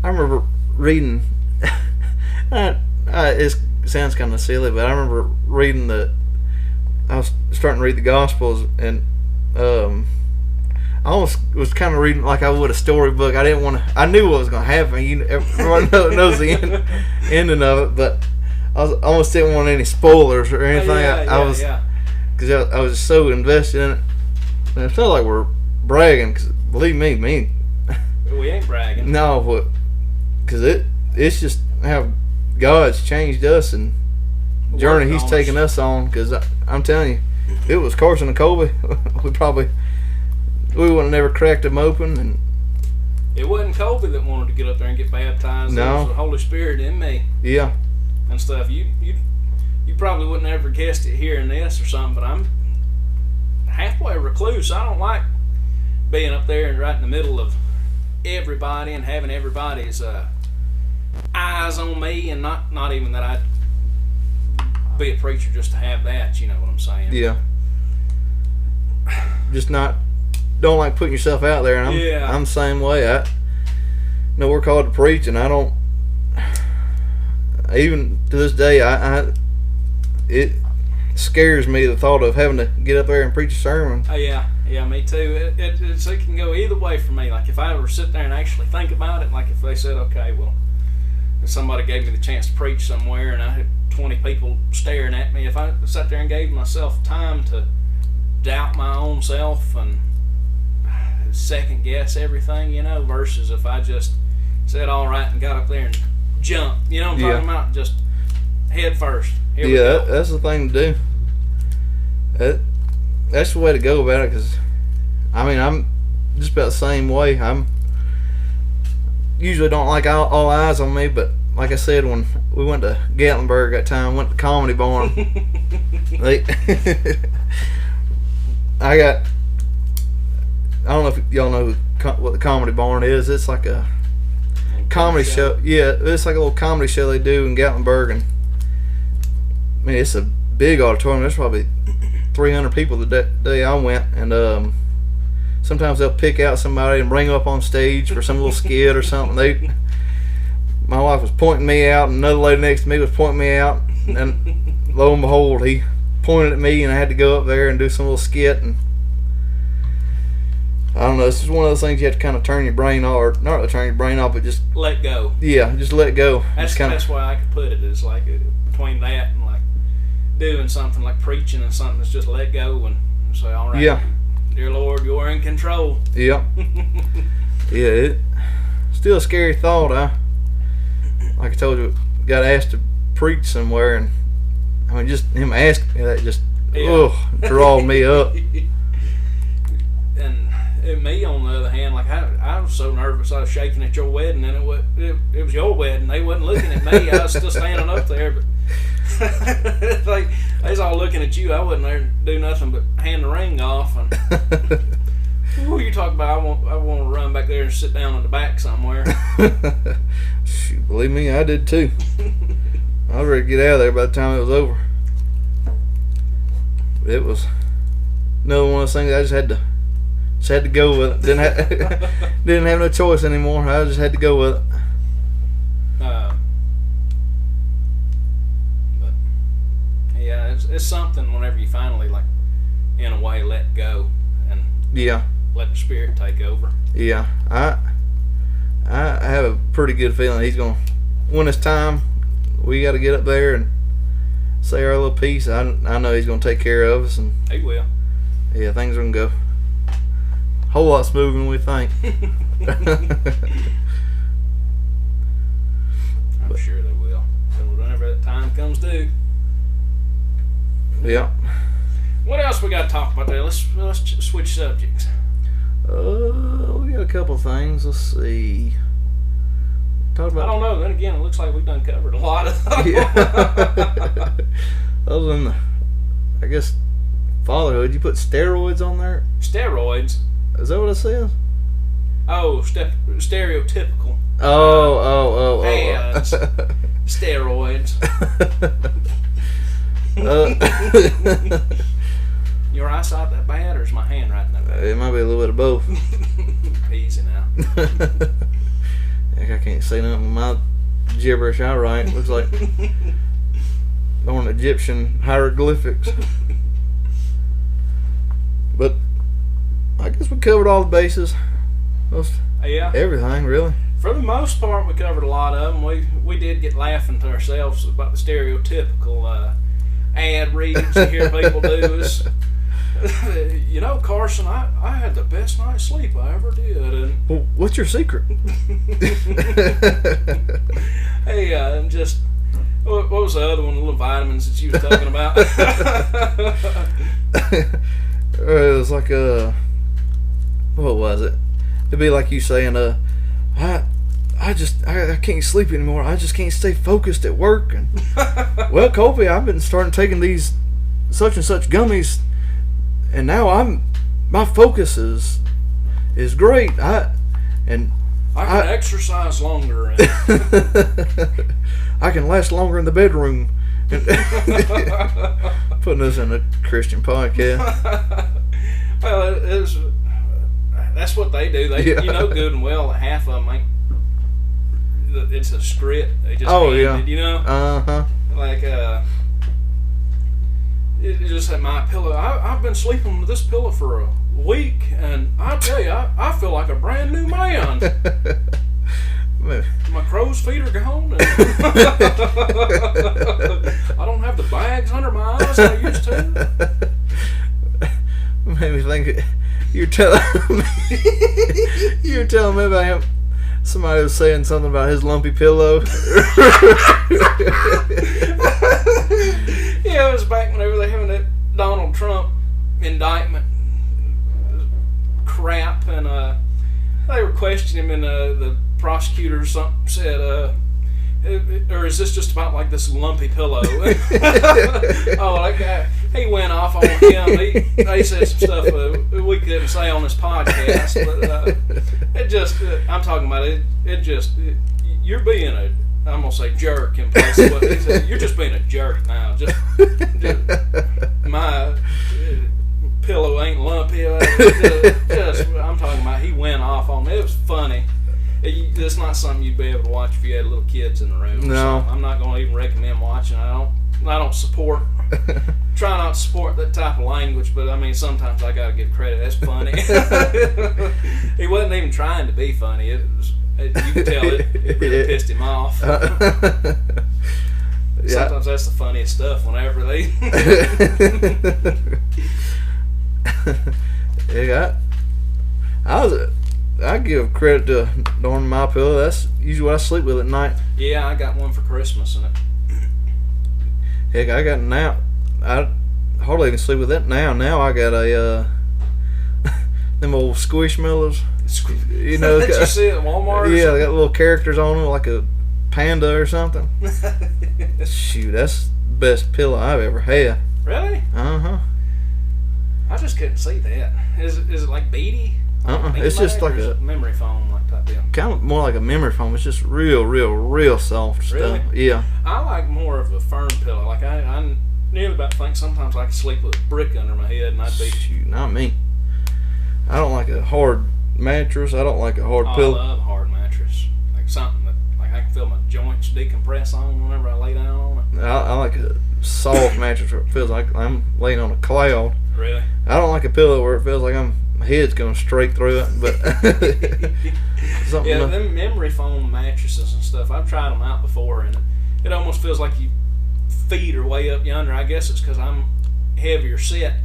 I remember reading... it sounds kind of silly, but I remember reading I was starting to read the Gospels, and I almost was kind of reading like I would a storybook. I didn't want to. I knew what was going to happen. Everyone knows the ending of it, but I almost didn't want any spoilers or anything. Because I was so invested in it, and it felt like we're bragging. Because believe me, we ain't bragging. No, but because it's just how God's changed us and journey He's taking us on. Because I'm telling you, if it was Carson and Colby, we would have never cracked them open. And it wasn't Colby that wanted to get up there and get baptized. No, it was the Holy Spirit in me. Yeah, and stuff. You probably wouldn't ever guessed it hearing this or something, but I'm halfway recluse. I don't like being up there and right in the middle of everybody and having everybody's eyes on me, and not even that I'd be a preacher just to have that, you know what I'm saying? Yeah. Just don't like putting yourself out there, and I'm the same way. I know we're called to preach, and I don't, even to this day, it scares me, the thought of having to get up there and preach a sermon. Oh yeah, me too. It can go either way for me. Like if I ever sit there and actually think about it, like if they said, okay, well, if somebody gave me the chance to preach somewhere, and I had 20 people staring at me, if I sat there and gave myself time to doubt my own self and second guess everything, versus if I just said all right and got up there and jumped, what I'm talking about, just head first. Here we go. That's the thing to do. That's the way to go about it, because I'm just about the same way. I'm usually don't like all eyes on me, but like I said, when we went to Gatlinburg that time, went to Comedy Barn, I don't know if y'all know what the Comedy Barn is. It's like a comedy show. Yeah, it's like a little comedy show they do in Gatlinburg, and it's a big auditorium. There's probably 300 people the day I went, and sometimes they'll pick out somebody and bring them up on stage for some little skit or something. My wife was pointing me out, and another lady next to me was pointing me out, and lo and behold, he pointed at me, and I had to go up there and do some little skit. And I don't know. It's just one of those things you have to kind of turn your brain off, or not really turn your brain off, but just let go. Yeah, just let go. That's why I could put it is like between that and like doing something like preaching and something that's just let go and say, all right, yeah, dear Lord, you're in control. Yeah. Yeah, it still a scary thought. Like I told you, got asked to preach somewhere, and I mean, just him asking me that just drawed me up. And me, on the other hand, like I was so nervous, I was shaking at your wedding, and it was your wedding. They wasn't looking at me. I was still standing up there, but they was all looking at you. I wasn't there to do nothing but hand the ring off. And who you talking about? I want to run back there and sit down in the back somewhere. Shoot, believe me, I did too. I was ready to get out of there by the time it was over. It was another one of those things I just had to go with it. Didn't have no choice anymore. I just had to go with it. But yeah, it's something whenever you finally, like, in a way, let go and let the Spirit take over. Yeah, I have a pretty good feeling he's gonna, when it's time, we got to get up there and say our little piece. I know he's gonna take care of us, and he will. Yeah, things are gonna go a whole lot smoother than we think. I'm sure they will. Whenever that time comes due. Yeah. What else we got to talk about there? Let's switch subjects. We got a couple things. Let's see. Talk about. I don't know. Then again, it looks like we've done covered a lot of them. Yeah. Other than I guess fatherhood, you put steroids on there. Steroids. Is that what it says? Oh, stereotypical. Oh. Hands. Steroids. Your eyesight that bad, or is my handwriting that bad? It might be a little bit of both. Easy now. Heck, I can't say nothing with my gibberish I write. Looks like on Egyptian hieroglyphics. But I guess we covered all the bases. Yeah. Everything, really. For the most part, we covered a lot of them. We did get laughing to ourselves about the stereotypical ad reads you hear people do. You know, Carson, I had the best night's sleep I ever did. And well, what's your secret? Hey, and just what was the other one? The little vitamins that you was talking about. It was like what was it? It'd be like you saying, I can't sleep anymore. I just can't stay focused at work. And well, Colby, I've been starting taking these such and such gummies, and now my focus is great. I can exercise longer. And I can last longer in the bedroom. Putting us in a Christian podcast. Well, that's what they do. You know good and well that half of them it's a script. They just handed, you know. Like it just had my pillow. I've been sleeping with this pillow for a week, and I tell you, I feel like a brand new man. My crow's feet are gone. And I don't have the bags under my eyes I used to. Made me think you're telling me about him. Somebody was saying something about his lumpy pillow. Yeah, it was back whenever they having that Donald Trump indictment crap, and they were questioning him, and the prosecutor or something said, or is this just about like this lumpy pillow? Oh, that guy, he went off on him. He said some stuff we couldn't say on this podcast, but it just, I'm talking about it. You're being I'm gonna say jerk in place of what he said. You're just being a jerk now. Just my pillow ain't lumpy. I'm talking about he went off on me. It was funny. It's not something you'd be able to watch if you had little kids in the room. No, I'm not going to even recommend watching. I don't support try not to support that type of language, but I mean, sometimes I gotta give credit. That's funny. He wasn't even trying to be funny. You could tell it really pissed him off. Sometimes that's the funniest stuff whenever they. I give credit to Darn My Pillow. That's usually what I sleep with at night. Yeah, I got one for Christmas and it. Heck, I got now. I hardly even sleep with that now. Now I got a them old Squishmallows. You know, that you see at Walmart. Yeah, they got little characters on them like a panda or something. Shoot, that's the best pillow I've ever had. Really? I just couldn't see that. Is it like beady? It's just like a memory foam like that deal. Kind of more like a memory foam. It's just real soft really? stuff. Yeah. I like more of a firm pillow. Like I nearly about think sometimes I could sleep with a brick under my head and I'd be. Shoot, not me. I don't like a hard mattress. I don't like a hard pillow. I love a hard mattress. Like something that like I can feel my joints decompress on whenever I lay down on it. I like a soft mattress where it feels like I'm laying on a cloud. Really? I don't like a pillow where it feels like my head's going straight through it. But yeah, them memory foam mattresses and stuff. I've tried them out before, and it almost feels like your feet are way up yonder. I guess it's because I'm heavier set.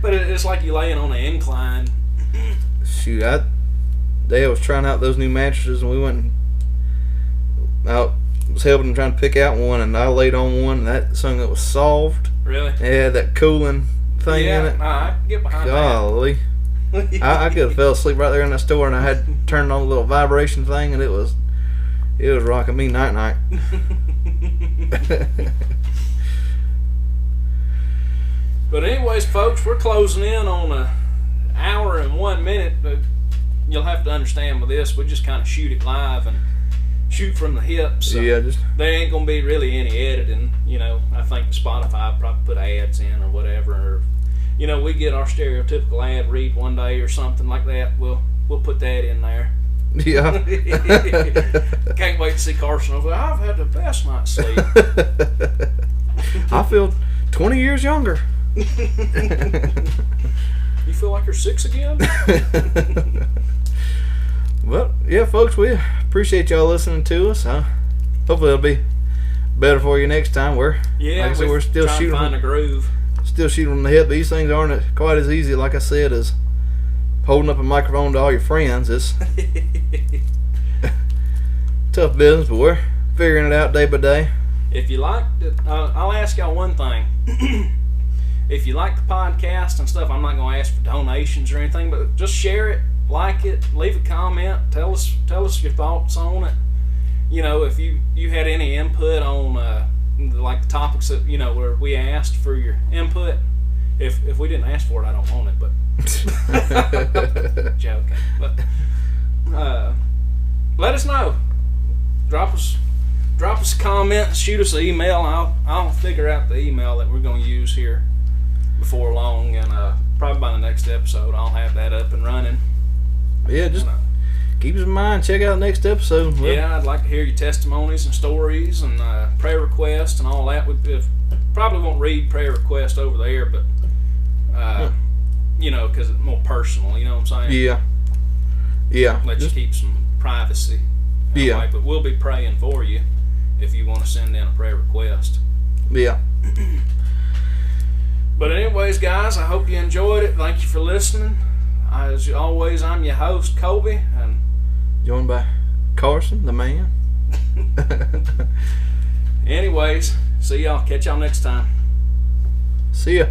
But it's like you laying on an incline. Shoot, I was trying out those new mattresses, and we went. I was helping them trying to pick out one, and I laid on one, and that something that was soft. Really? Yeah, that cooling thing in it. I can get behind Golly. that. I could have fell asleep right there in that store, and I had turned on a little vibration thing, and it was rocking me night. But anyways, folks, we're closing in on an hour and 1 minute. But you'll have to understand with this, we just kind of shoot it live and shoot from the hip. So yeah, there ain't gonna be really any editing. You know, I think Spotify probably put ads in or whatever. Or, you know, we get our stereotypical ad read one day or something like that. We'll put that in there. Yeah. Can't wait to see Carson over there. I've had the best night's sleep. I feel 20 years younger. You feel like you're 6 again? Well, yeah, folks, we appreciate y'all listening to us. Hopefully it'll be better for you next time. Like I said, we're still shooting. Find a groove. Still shooting from the hip. These things aren't quite as easy, like I said, as holding up a microphone to all your friends. It's tough business, but we're figuring it out day by day. If you liked it, I'll ask y'all one thing. If you like the podcast and stuff, I'm not going to ask for donations or anything, but just share it, like it, leave a comment, tell us your thoughts on it. You know, if you had any input on like the topics that, you know, where we asked for your input. If we didn't ask for it, I don't want it, but joking. But let us know. Drop us a comment, shoot us an email. I'll figure out the email that we're going to use here before long, and probably by the next episode I'll have that up and running. Yeah, just keep us in mind. Check out the next episode. Yeah, I'd like to hear your testimonies and stories and prayer requests and all that. We probably won't read prayer requests over there, but you know, because it's more personal. You know what I'm saying? Yeah. Let you keep some privacy. Yeah. But we'll be praying for you if you want to send in a prayer request. Yeah. But anyways, guys, I hope you enjoyed it. Thank you for listening. As always, I'm your host, Kobe, and joined by Carson, the man. Anyways, see y'all. Catch y'all next time. See ya.